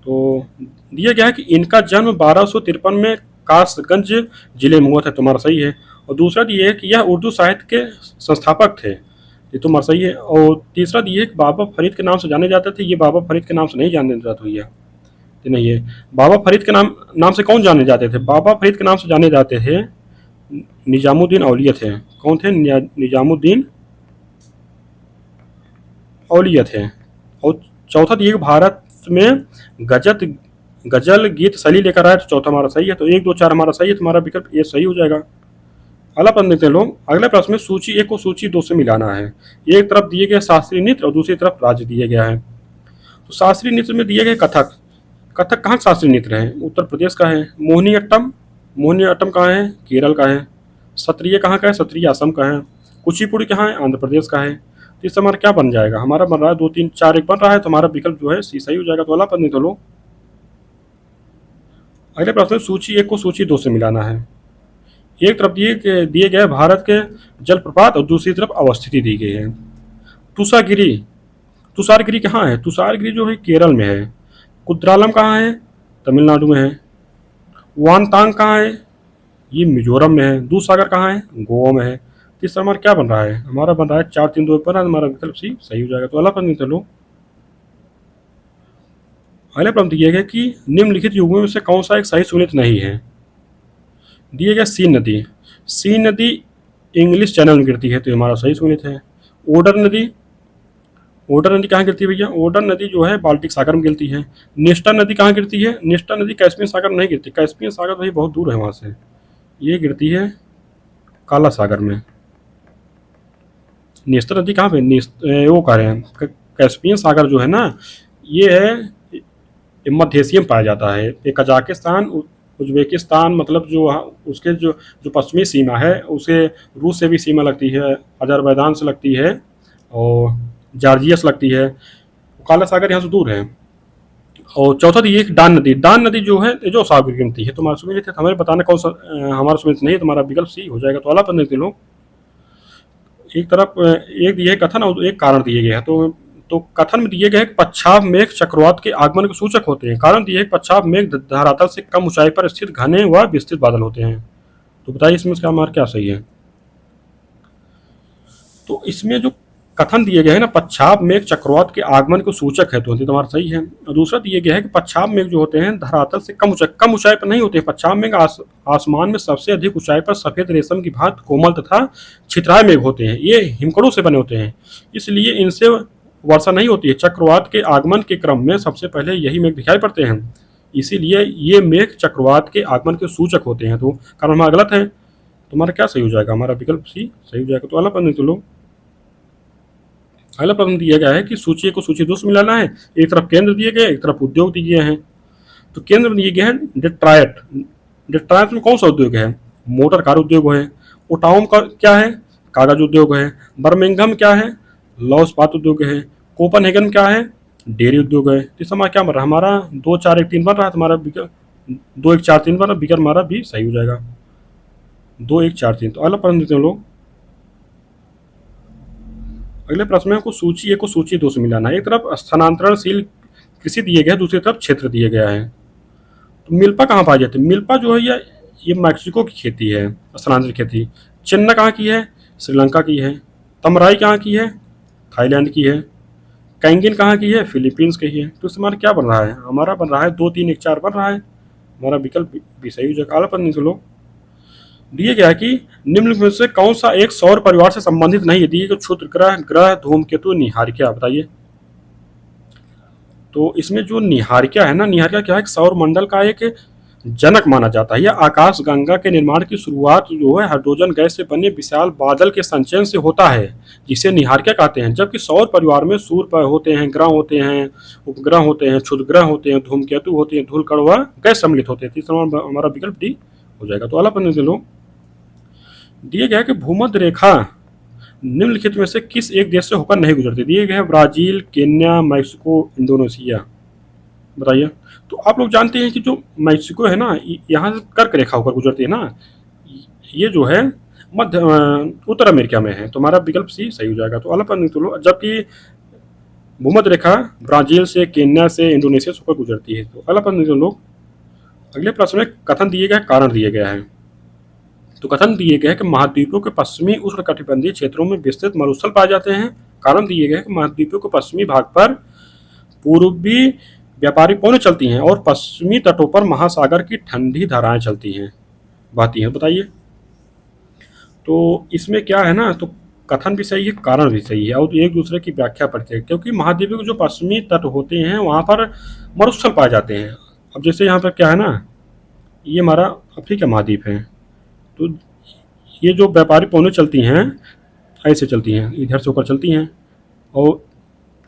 तो दिया गया है कि इनका जन्म 1253 में कासगंज जिले में हुआ था। तुम्हारा सही है। और दूसरा ये है कि यह उर्दू साहित्य के संस्थापक थे। ये तुम्हारा सही है। और तीसरा ये है कि बाबा फरीद के नाम से जाने जाते थे। ये बाबा फरीद के नाम से नहीं जाने जाते भैया, ये नहीं है। बाबा फरीद के नाम से कौन जाने जाते थे? बाबा फरीद के नाम से जाने जाते थे निजामुद्दीन औलिया थे। कौन थे? निजामुद्दीन औलिया थे। और चौथा ये भारत में गजल गीत शैली लेकर आए। तो चौथा हमारा सही है। तो 1 2 4 हमारा सही है। तो हमारा विकल्प ये सही हो जाएगा। अगला प्रश्न देखते हैं लोग। अगले प्रश्न में सूची 1 को सूची 2 से मिलाना है। एक तरफ दिए गए शास्त्रीय नृत्य और दूसरी तरफ राज्य दिए गया है। तो शास्त्रीय नृत्य में दिए गए कथक। कथक कहाँ शास्त्रीय नृत्य है? उत्तर प्रदेश का है। मोहिनीअट्टम कहाँ है? केरल का है। सत्रिय कहाँ का है? सत्रिय असम का है। कुचिपुड़ी कहाँ है? आंध्र प्रदेश का है। तो इससे हमारा क्या बन जाएगा? हमारा बन रहा है 2 3 4 1 बन रहा है। तो हमारा विकल्प जो है सी सही हो जाएगा। तो अगला प्रश्न तो लो। अगले प्रश्न में सूची 1 को सूची 2 से मिलाना है। एक तरफ दिए गए भारत के जलप्रपात और दूसरी तरफ अवस्थिति दी गई है। तुषारगिरी तुषारगिरी कहाँ है? तुषारगिरी जो है केरल में है। कुद्रालम कहाँ है? तमिलनाडु में है। वानतांग कहाँ है? ये मिजोरम में है। दूध सागर कहाँ है? गोवा में है। तो इससे हमारा क्या बन रहा है? हमारा बन रहा है 4 3 2 1 पर। हमारा विकल्प सी सही हो जाएगा। तो अगला प्रश्न चलो। अगले प्रश्न दिए गए कि निम्नलिखित युगों में से कौन सा एक सही सुनित नहीं है? दिए गए सी नदी इंग्लिश चैनल में गिरती है। तो हमारा सही सुनित है। ओडर नदी कहाँ गिरती है भैया? ओडर नदी जो है बाल्टिक सागर में गिरती है। नेस्टा नदी कहाँ गिरती है? नेस्टा नदी कैस्पियन सागर में नहीं गिरती। कैस्पियन सागर भाई बहुत दूर है वहाँ से। ये गिरती है काला सागर में। नेस्टा नदी कहाँ पे? वो कह रहे हैं कैस्पियन सागर जो है ना, ये है मध्य एशिया में पाया जाता है। ये कजाकिस्तान उज्बेकिस्तान मतलब जो उसके जो पश्चिमी सीमा है उसे रूस से भी सीमा लगती है, अजरबैजान से लगती है और जॉर्जिया से लगती है। काला सागर यहाँ से दूर है। और चौथा ये डान नदी जो है जो सागर गिनती है। तो हमारा सुमित है। हमें बताना कौन सा हमारा सुमित नहीं है। तुम्हारा विकल्प सी हो जाएगा। तो अला पढ़ने लोग एक तरफ एक दिए कथन और एक कारण दिए गए हैं। तो कथन में दिए गए पच्छाव मेघ चक्रवात के आगमन के सूचक होते हैं। कारण दिए पच्छाव मेघ धरातल से कम ऊंचाई पर स्थित घने व विस्तृत बादल होते हैं। तो बताइए इसमें इसका हमारा क्या सही है? तो इसमें जो कथन दिए गए हैं ना, पच्छाव मेघ चक्रवात के आगमन के सूचक है। तो तुम्हारा सही है। और दूसरा दिए गया है कि पच्छाव मेघ जो होते हैं धरातल से कम ऊंचाई पर नहीं होते। पच्छाव मेघ आसमान में सबसे अधिक ऊंचाई पर सफेद रेशम की भांति कोमल तथा छितराए मेघ होते हैं। ये हिमकड़ों से बने होते हैं, इसलिए इनसे वर्षा नहीं होती है। चक्रवात के आगमन के क्रम में सबसे पहले यही मेघ दिखाई पड़ते हैं, इसीलिए ये मेघ चक्रवात के आगमन के सूचक होते हैं। तो कारण हमारा गलत है। तुम्हारा क्या सही हो जाएगा? हमारा विकल्प सी सही हो जाएगा। तो अगला प्रश्न तो लो। अगला प्रश्न दिया गया है कि सूची को सूची 2 से मिलाना है। एक तरफ केंद्र दिए गए, एक तरफ उद्योग दिए गए हैं। तो केंद्र में दिए गए हैं डेट्रायट में कौन सा उद्योग है? मोटर कार उद्योग है। ओटाओम का क्या है? कागज उद्योग है। बर्मिंघम क्या है? लौह इस्पात उद्योग है। कोपनहेगन क्या है? डेयरी उद्योग है। तो इस हमारा क्या बन रहा है? हमारा 2 4 1 3 बन रहा है। हमारा 2 1 4 3 बन रहा है। विकल्प हमारा भी सही हो जाएगा। 2 1 4 3। तो अगला प्रश्न देते हैं लोग। अगले प्रश्न में सूची 1 को सूची 2 से मिलाना है। एक तरफ स्थानांतरणशील कृषि दिए गया है, दूसरी तरफ क्षेत्र दिया गया है। तो मिल्पा कहाँ पाई जाती है? मिल्पा जो है ये मैक्सिको की खेती है, स्थानांतरित खेती। चन्ना कहाँ की है? श्रीलंका की है। तमराई कहाँ की है? थाईलैंड की है। कैंगिन कहाँ की है? फिलीपींस की है। तो इससे हमारा क्या बन रहा है? हमारा बन रहा है 2 3 1 4 बन रहा है। हमारा विकल्प भी सही हो जाएगा। अगला प्रश्न देख लो। दिए गया है कि निम्नलिखित में से कौन सा एक सौर परिवार से संबंधित नहीं है। दिए गए क्षुद्र ग्रह, ग्रह, धूमकेतु, निहारिका, बताइए। तो इसमें जो निहारिका है ना, निहारिका क्या है, सौर मंडल का एक जनक माना जाता है। यह आकाश गंगा के निर्माण की शुरुआत जो है हाइड्रोजन गैस से बने विशाल बादल के संचयन से होता है, जिसे निहारिका कहते हैं। जबकि सौर परिवार में सूर्य होते हैं, ग्रह होते हैं, उपग्रह होते हैं, क्षुद्र ग्रह होते हैं, धूमकेतु होते हैं, धूलकण व गैस सम्मिलित होते हैं। तीसरा हमारा विकल्प डी हो जाएगा। तो अगला प्रश्न लो। दिए गया कि भूमध्य रेखा निम्नलिखित में से किस एक देश से होकर नहीं गुजरती। दिए गए ब्राजील, केन्या, मैक्सिको, इंडोनेशिया, बताइए। तो आप लोग जानते हैं कि जो मैक्सिको है ना, यहाँ से कर्क रेखा होकर गुजरती है ना, ये जो है मध्य उत्तर अमेरिका में है। तो हमारा विकल्प सी सही हो जाएगा। तो अगला प्रश्न तो लो। जबकि भूमध्य रेखा ब्राजील से, केन्या से, इंडोनेशिया से होकर गुजरती है। तो अगला प्रश्न तो लोग। अगले प्रश्न में कथन दिए गए, कारण दिए गया है। तो कथन दिए गए कि महाद्वीपों के पश्चिमी उष्णकटिबंधीय क्षेत्रों में विस्तृत मरुस्थल पाए जाते हैं। कारण दिए गए कि महाद्वीपों के पश्चिमी भाग पर पूर्वी व्यापारी पौने चलती हैं और पश्चिमी तटों पर महासागर की ठंडी धाराएं चलती हैं, बहती हैं, बताइए। तो इसमें क्या है ना, तो कथन भी सही है, कारण भी सही है और एक दूसरे की व्याख्या पड़ती है। क्योंकि महाद्वीपों के जो पश्चिमी तट होते हैं वहाँ पर मरुस्थल पाए जाते हैं। अब जैसे यहाँ पर क्या है ना, ये हमारा अफ्रीका महाद्वीप है, तो ये जो व्यापारी पौने चलती हैं ऐसे चलती हैं, इधर से होकर चलती हैं और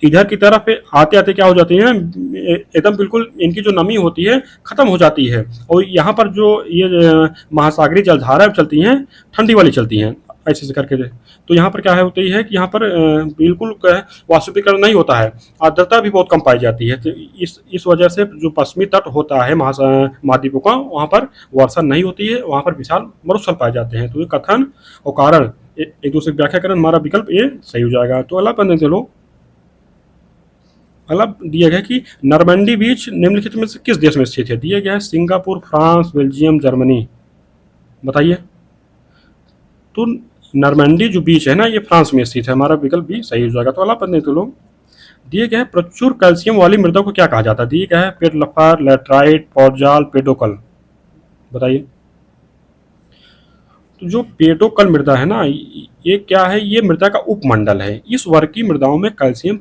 इधर की तरफ आते आते क्या हो जाती है, एकदम बिल्कुल इनकी जो नमी होती है खत्म हो जाती है और यहाँ पर जो ये महासागरीय जलधारा चलती हैं ठंडी वाली चलती हैं ऐसे से करके। तो यहाँ पर क्या है होती है कि यहाँ पर बिल्कुल वाष्पीकरण नहीं होता है, आर्द्रता भी बहुत कम पाई जाती है। तो इस वजह से जो पश्चिमी तट होता है महाद्वीपों का, वहाँ पर वर्षा नहीं होती है, वहाँ पर विशाल मरुस्थल पाए जाते हैं। तो ये कथन और कारण एक दूसरे की व्याख्या करें, हमारा विकल्प ए सही हो जाएगा। तो अगला प्रश्न लो। अगला दिया गया कि नॉर्मंडी बीच निम्नलिखित में से किस देश में स्थित है। दिया गया है सिंगापुर, फ्रांस, बेल्जियम, जर्मनी, बताइए। तो नॉर्मंडी जो बीच है ना, ये फ्रांस में स्थित है। हमारा विकल्प भी सही हो जाएगा। तो अगला प्रश्न तो लोग। दिए गए प्रचुर कैल्शियम वाली मृदा को क्या कहा जाता है। दिए गया है पेडलफर, लैटराइट, पौरजाल, पेडोकल, बताइए। तो जो पेडोकल मृदा है ना, ये क्या है, ये मृदा का उपमंडल है। इस वर्ग की मृदाओं में कैल्शियम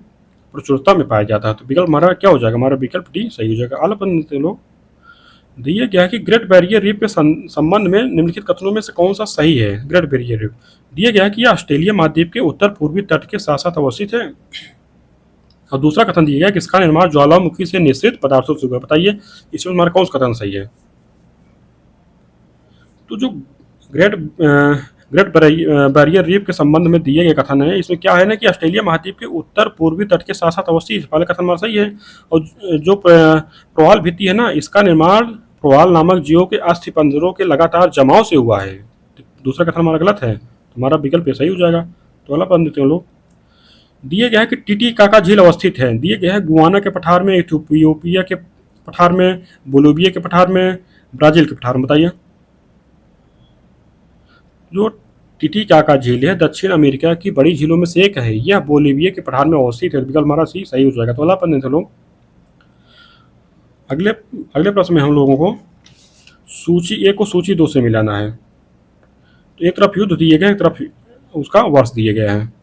प्रचुरता में पाया जाता है। तो विकल्प हमारा क्या हो जाएगा, हमारा विकल्प डी सही हो जाएगा। अगला प्रश्न लोग। दिए गया है कि ग्रेट बैरियर रीफ के संबंध में निम्नलिखित कथनों में से कौन सा सही है। ग्रेट बैरियर रीफ दिया गया है कि यह ऑस्ट्रेलिया महाद्वीप के उत्तर पूर्वी तट के साथ साथ अवस्थित है। और दूसरा कथन दिया गया कि इसका निर्माण ज्वालामुखी से निश्चित पदार्थों से हुआ, बताइए। इसमें हमारा कौन सा कथन सही है। तो जो ग्रेट बैरियर रीफ के संबंध में दिए गए कथन है, इसमें क्या है ना कि ऑस्ट्रेलिया महाद्वीप के उत्तर पूर्वी तट के साथ साथ अवस्थित, पहले कथन हमारा सही है। और जो प्रवाल भित्ति है ना, इसका निर्माण प्रवाल नामक जीवों के अस्थि पंजरों के लगातार जमाव से हुआ है। दूसरा कथन हमारा गलत है, हमारा विकल्प सही हो जाएगा। तो अगला प्रश्न देते हैं लोग। दिए गया है कि टीटीकाका झील अवस्थित है। दिए गया है गुआना के पठार में, इथियोपिया के पठार में, बोलिविया के पठार में, ब्राजील के पठार में, बताइए। जो टिटिकाका झील है दक्षिण अमेरिका की बड़ी झीलों में से एक है। यह बोलिविया के पठार में अवस्थित है। विकल्प हमारा सी सही हो जाएगा। तो अगला प्रश्न थे लोग। अगले प्रश्न में हम लोगों को सूची 1 को सूची 2 से मिलाना है। तो एक तरफ युद्ध दिए गए, एक तरफ उसका वर्ष दिए गए हैं।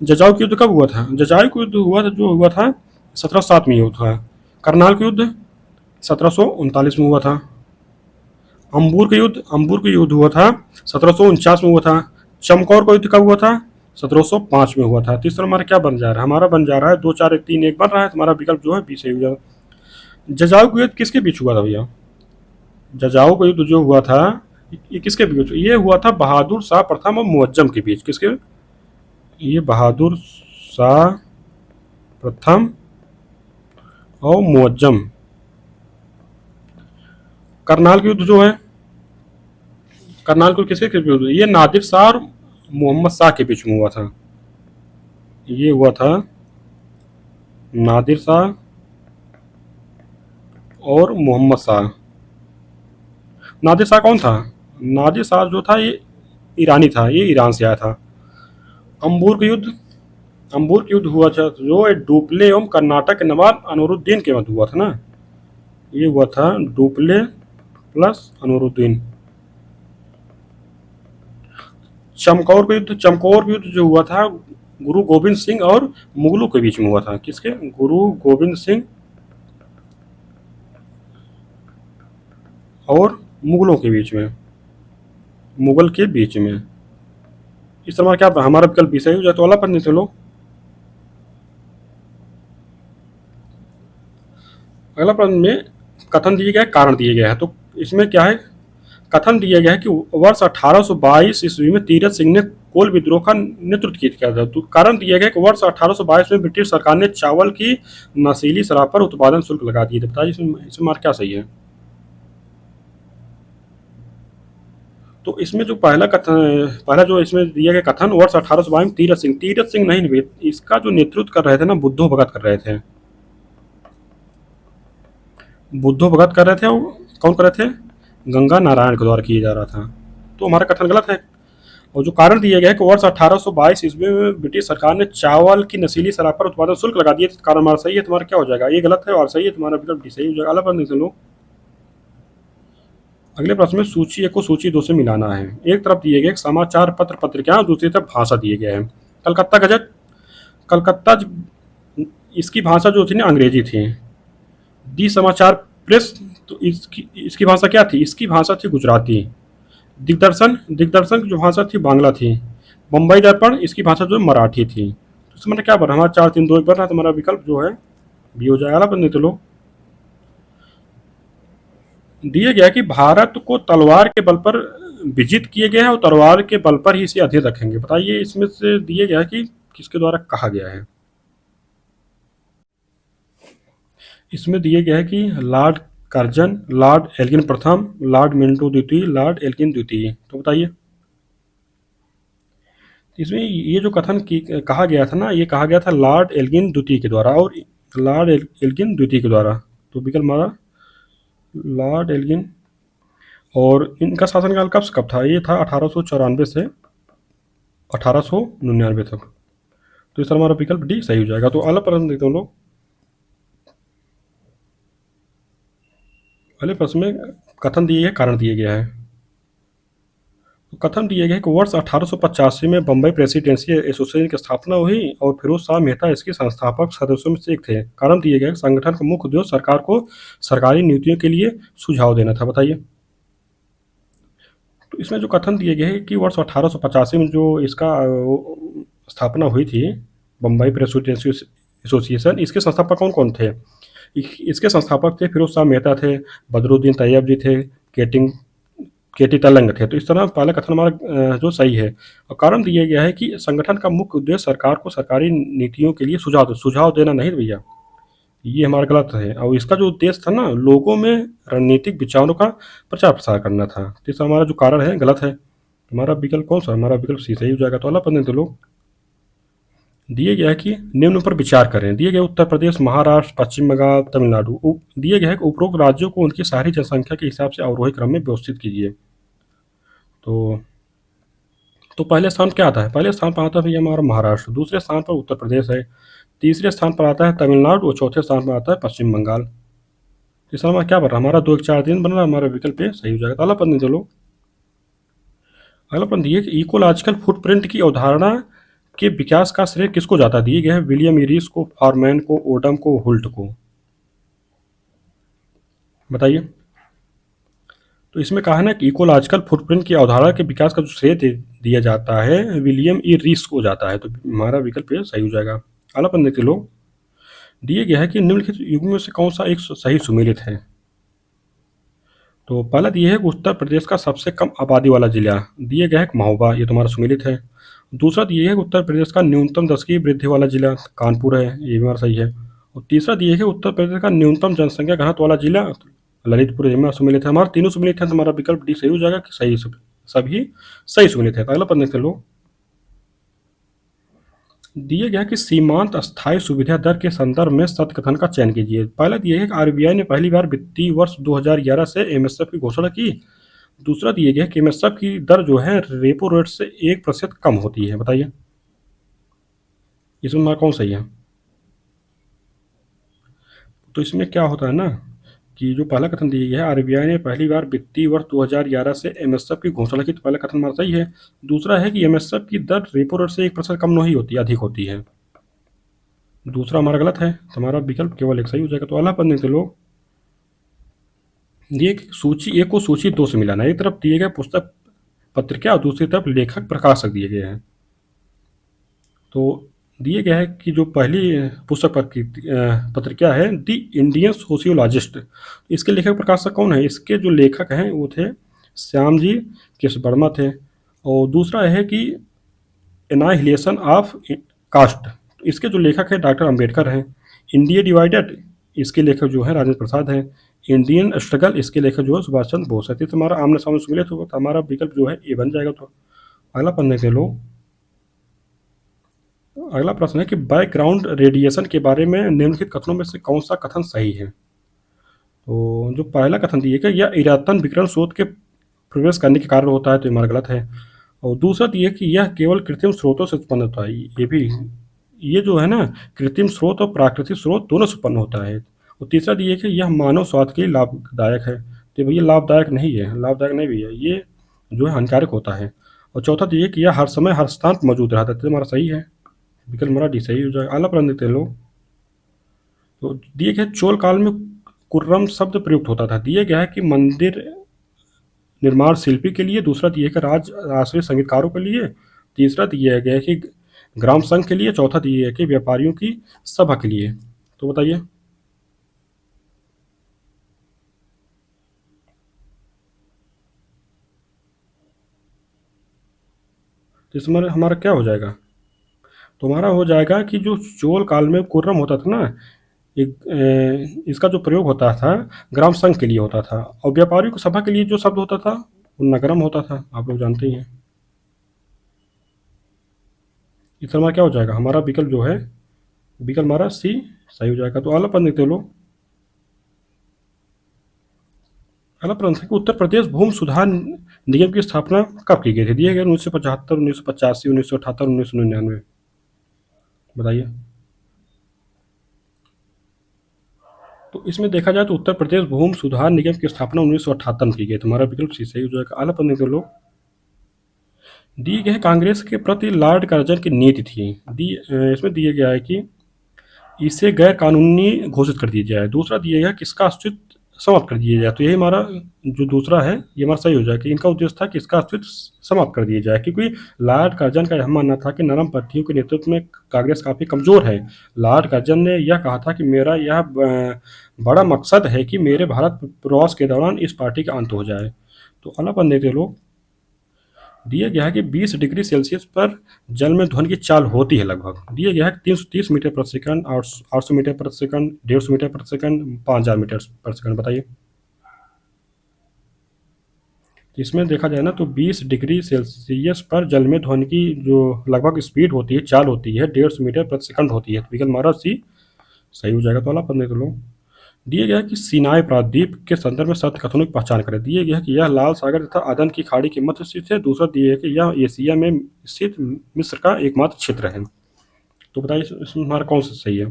जजाऊ का युद्ध कब हुआ था। जजाऊ का युद्ध हुआ था, जो हुआ था 1707 में हुआ था। करनाल का युद्ध 1739 में हुआ था। अंबूर का युद्ध हुआ था 1749 में हुआ था। चमकौर का युद्ध कब हुआ था, 1705 में हुआ था। तीसरा हमारा क्या बन जा रहा है, हमारा बन जा रहा है 2 4 1 3 1 बन रहा है। हमारा विकल्प जो है बी सही हो जाएगा। जजाऊ का युद्ध किसके बीच हुआ था भैया। जजाऊ का युद्ध जो हुआ था ये किसके बीच, ये हुआ था बहादुर शाह प्रथम और मुअज्जम के बीच। किसके, ये बहादुर शाह प्रथम और मुअज्जम। करनाल का युद्ध जो है, करनाल को किसके बीच हुआ, ये नादिर शाह और मोहम्मद शाह के बीच में हुआ था। ये हुआ था नादिर शाह और मोहम्मद शाह। नादिर शाह कौन था, नादिर शाह जो था ये ईरानी था, ये ईरान से आया था। अंबूर का युद्ध हुआ था जो डुप्ले एवं कर्नाटक के नवाब अनवरुद्दीन के मध्य हुआ था ना। ये हुआ था डुप्ले प्लस अनवरुद्दीन। चमकौर युद्ध जो हुआ था गुरु गोविंद सिंह और मुगलों के बीच में हुआ था। किसके? गुरु गोविंद सिंह और मुगलों के बीच में, मुगल के बीच में। इस तरह क्या हमारा विकल्प भी सही हो जाए तो वाला पढ़ने चलो। अगला प्रश्न में कथन दिए गए, कारण दिए गए हैं। तो इसमें क्या है, कथन दिया गया है कि वर्ष 1822 ईस्वी में तीरथ सिंह ने कोल विद्रोह का नेतृत्व किया था। तो कारण दिया गया कि वर्ष 1822 में ब्रिटिश सरकार ने चावल की नशीली शराब पर उत्पादन शुल्क लगा दिए थे। बताइए इसमें मार्क क्या सही है। तो इसमें जो पहला जो इसमें दिया गया कथन वर्ष 1822 में तीरथ सिंह नहीं, इसका जो नेतृत्व कर रहे थे ना बुद्धो भगत कर रहे थे। बुद्धो भगत कर रहे थे और कौन कर रहे थे? गंगा नारायण के द्वारा किया जा रहा था। तो हमारा कथन गलत है। और जो कारण दिया गया है कि वर्ष 1822 ईस्वी में ब्रिटिश सरकार ने चावल की नशीली शराब पर उत्पादन शुल्क लगा दिए। कारण हमारा सही है, तुम्हारा क्या हो जाएगा? ये गलत है और सही है, तुम्हारा विकल्प डी सही हो जाएगा। अलग नहीं चलो। अगले प्रश्न में सूची 1 को सूची 2 से मिलाना है। एक तरफ दिए गए समाचार पत्र पत्रिकाएं, दूसरी तरफ भाषा दिए गए हैं। कलकत्ता गजट, कलकत्ता इसकी भाषा जो थी ना अंग्रेजी थी। दी समाचार प्रेस, तो इसकी भाषा क्या थी? इसकी भाषा थी गुजराती। दिग्दर्शन, दिग्दर्शन की जो भाषा थी बांग्ला थी। बम्बई दर्पण, इसकी भाषा जो मराठी थी। तो इसमें क्या बन रहा हमारा 4-3-2-1 बन रहा है। तुम्हारा विकल्प जो है बी हो जाएगा। बनने तो लो दिए गया कि भारत को तलवार के बल पर विजित किए गए हैं और तलवार के बल पर ही इसे अधीन रखेंगे। बताइए इसमें से दिए गया कि किसके द्वारा कहा गया है। इसमें दिए गया है कि लॉर्ड कर्जन, लॉर्ड एल्गिन प्रथम, लॉर्ड मिंटो द्वितीय, लॉर्ड एल्गिन द्वितीय। तो बताइए इसमें ये जो कथन कहा गया था ना, ये कहा गया था लॉर्ड एल्गिन द्वितीय के द्वारा और लॉर्ड एल्गिन द्वितीय के द्वारा। तो विकल्प हमारा लॉर्ड एल्गिन। और इनका शासनकाल कब था? ये था 1894 से 1899 तक। तो इस तरह हमारा विकल्प डी सही हो जाएगा। तो अलग प्रश्न देखते हैं लोग। पहले प्रश्न में कथन दिए गए, कारण दिए गया है। तो कथन दिए गए कि वर्ष 1885 में बम्बई प्रेसिडेंसी एसोसिएशन की स्थापना हुई और फिरोज शाह मेहता इसके संस्थापक सदस्यों में से एक थे। कारण दिए गए संगठन का मुख्य उद्देश्य सरकार को सरकारी नीतियों के लिए सुझाव देना था। बताइए। तो इसमें जो कथन दिए गए हैं कि वर्ष 1885 में जो इसका स्थापना हुई थी बम्बई प्रेसिडेंसी एसोसिएशन, इसके संस्थापक कौन कौन थे? इसके संस्थापक थे फिरोज शाह मेहता थे, बदरुद्दीन तैयब जी थे, केटी तलंग थे। तो इस तरह पहला कथन हमारा जो सही है। और कारण दिया गया है कि संगठन का मुख्य उद्देश्य सरकार को सरकारी नीतियों के लिए सुझाव देना नहीं भैया, ये हमारा गलत है। और इसका जो उद्देश्य था ना लोगों में रणनीतिक विचारों का प्रचार प्रसार करना था। तो इसका हमारा जो कारण है गलत है। हमारा विकल्प कौन सा? हमारा विकल्प सी सही हो जाएगा। तो अल्लाह पढ़ने तो लोग दिए गया है कि निम्न पर विचार करें। दिए गए उत्तर प्रदेश, महाराष्ट्र, पश्चिम बंगाल, तमिलनाडु। दिए गए कि उपरोक्त राज्यों को उनकी शहरी जनसंख्या के हिसाब से अवरोही क्रम में व्यवस्थित कीजिए। तो पहले स्थान क्या आता है? पहले स्थान पर आता है भैया हमारा महाराष्ट्र, दूसरे स्थान पर उत्तर प्रदेश है, तीसरे स्थान पर आता है तमिलनाडु और चौथे स्थान पर आता है पश्चिम बंगाल। तीसरा हमारा क्या बन रहा है? हमारा 2-1-4-3 बन रहा है। हमारा विकल्प ये सही हो जाएगा। अगला पद नहीं चलो। अगला पद दिए कि इकोलॉजिकल फुटप्रिंट की अवधारणा के विकास का श्रेय किसको जाता है? दिए गए हैं विलियम इरिस को, फॉरमैन को, ओडम को, हुल्ट को। बताइए। तो इसमें कहा है ना कि इकोलॉजिकल फुटप्रिंट की अवधारणा के विकास का जो श्रेय दिया जाता है विलियम ई रीस को जाता है। तो हमारा विकल्प ये सही हो जाएगा। अगला पद देखते लोग। दिए गया है कि निम्नलिखित युग्मों से कौन सा एक सही सुमेलित है? तो पहला दिए है उत्तर प्रदेश का सबसे कम आबादी वाला जिला, दिए गया है महोबा, ये तुम्हारा सुमेलित है। दूसरा दिए है उत्तर प्रदेश का न्यूनतम 10 की वृद्धि वाला जिला कानपुर है, ये भी हमारा सही है। और तीसरा दिए है उत्तर प्रदेश का न्यूनतम जनसंख्या घनत्व वाला जिला ललितपुर, ये हमारा सुमेलित है। हमारा तीनों सुमेलित है। तुम्हारा विकल्प डी सही हो जाएगा कि सही सभी सही सुमेलित है। अगला पद देखते लो। दिए गया कि सीमांत अस्थायी सुविधा दर के संदर्भ में सत्य कथन का चयन कीजिए। पहला दिया है कि आरबीआई ने पहली बार वित्तीय वर्ष 2011 से एमएसएफ की घोषणा की। दूसरा दिए गया कि एमएसएफ की दर जो है रेपो रेट से 1% कम होती है। बताइए इसमें हमारा कौन सही है? तो इसमें क्या होता है ना कि जो पहला कथन दिया गया है, आरबीआई ने पहली बार वित्तीय वर्ष 2011 से एमएसएफ की घोषणा की, तो पहला कथन हमारा सही है। दूसरा है कि एमएसएफ की दर रेपो रेट से 1% कम नहीं होती, अधिक होती है। दूसरा हमारा गलत है, तो हमारा विकल्प केवल एक सही हो जाएगा। तो अगला पढ़ने के लोग, ये सूची एक को सूची दो से मिलाना। एक तरफ दिए गए पुस्तक पत्रिका और दूसरी तरफ लेखक प्रकाशक दिए गए हैं। तो दिए गया है कि जो पहली पुस्तक पत्रिका है द इंडियन सोशियोलॉजिस्ट, इसके लेखक प्रकाशक कौन है? इसके जो लेखक हैं वो थे श्याम जी कृष्ण वर्मा थे। और दूसरा है कि एनाहिलेशन ऑफ कास्ट, इसके जो लेखक हैं डॉक्टर अंबेडकर हैं। इंडिया डिवाइडेड, इसके लेखक जो है राजेंद्र प्रसाद हैं। इंडियन स्ट्रगल, इसके लेखक जो है सुभाष चंद्र बोस है। तो हमारा आमने सामने से मिले तो हमारा विकल्प जो है ए बन जाएगा। तो अगला पढ़ने के लोग, अगला प्रश्न है कि बैकग्राउंड रेडिएशन के बारे में निम्नलिखित कथनों में से कौन सा कथन सही है? तो जो पहला कथन दिए गया, यह इरादतन विकिरण स्रोत के प्रवेश करने के कारण होता है, तो हमारा गलत है। और दूसरा दिए कि यह केवल कृत्रिम स्रोतों से उत्पन्न होता है, ये भी, ये जो है ना, कृत्रिम स्रोत और प्राकृतिक स्रोत दोनों से उत्पन्न होता है। और तीसरा दिए कि यह मानव स्वास्थ्य के लिए लाभदायक है, तो भैया लाभदायक नहीं है, लाभदायक नहीं भी है, ये जो है हानिकारक होता है। और चौथा दिए कि यह हर समय हर स्थान पर मौजूद रहता है, तो हमारा सही है, विकल्प हमारा डी सही हो जाएगा। अगला प्रश्न देखते हैं लोग, तो दिए गए चोल काल में कुर्रम शब्द प्रयुक्त होता था। दिए गया है कि मंदिर निर्माण शिल्पी के लिए, दूसरा दिया है कि राष्ट्रीय संगीतकारों के लिए, तीसरा दिया गया है कि ग्राम संघ के लिए, चौथा दिया है कि व्यापारियों की सभा के लिए। तो बताइए, तो इसमें हमारा क्या हो जाएगा? तो हमारा हो जाएगा कि जो चोल काल में कुर्रम होता था ना, इसका जो प्रयोग होता था ग्राम संघ के लिए होता था, और व्यापारियों की सभा के लिए जो शब्द होता था वो नगरम होता था, आप लोग जानते ही हैं। इस हमारा क्या हो जाएगा? हमारा विकल्प जो है, विकल्प हमारा सी सही हो जाएगा। तो अगला प्रश्न देखते हो लोग, अगला प्रश्न है कि उत्तर प्रदेश भूमि सुधार निगम की स्थापना कब की गई थी? दिए गए 1975, 1985, 1978, 1999। बताइए। तो इसमें देखा जाए तो उत्तर प्रदेश भूमि सुधार निगम की स्थापना 1978 में की गई, तो हमारा विकल्प सी सही हो जाएगा। अगला प्रश्न देखते हो लोग, दी गई कांग्रेस के प्रति लॉर्ड कर्जन की नीति थी। इसमें दिया गया है कि इसे गैर कानूनी घोषित कर दिया जाए, दूसरा दिया गया कि इसका अस्तित्व समाप्त कर दिया जाए। तो यही हमारा जो दूसरा है ये हमारा सही हो जाएगा कि इनका उद्देश्य था कि इसका अस्तित्व समाप्त कर दिया जाए, क्योंकि लॉर्ड कर्जन का यह मानना था कि नरम पत्तियों के नेतृत्व में कांग्रेस काफ़ी कमज़ोर है। लॉर्ड कर्जन ने यह कहा था कि मेरा यह बड़ा मकसद है कि मेरे भारत प्रवास के दौरान इस पार्टी का अंत हो जाए। तो अगला पढ़ लेते लोग, दिया गया है कि 20 डिग्री सेल्सियस पर जल में ध्वनि की चाल होती है लगभग। दिया गया है 330 मीटर प्रति सेकंड, 800 मीटर प्रति सेकंड, 150 मीटर प्रति सेकंड, 5000 मीटर प्रति सेकंड। बताइए। तो इसमें देखा जाए ना तो 20 डिग्री सेल्सियस पर जल में ध्वनि की जो लगभग स्पीड होती है, चाल होती है, 150 मीटर प्रति सेकंड होती है। तो विकल्प हमारा सी सही हो जाएगा। तो अगला पढ़ने के लोग, दिए गया कि सिनाई प्रायद्वीप के संदर्भ में सत्य कथनों की पहचान करें। दिए गया कि यह लाल सागर तथा अदन की खाड़ी के मध्य स्थित है। दूसरा दिए है कि यह एशिया में स्थित मिस्र का एकमात्र क्षेत्र है। तो बताइए इसमें हमारा कौन सा सही है?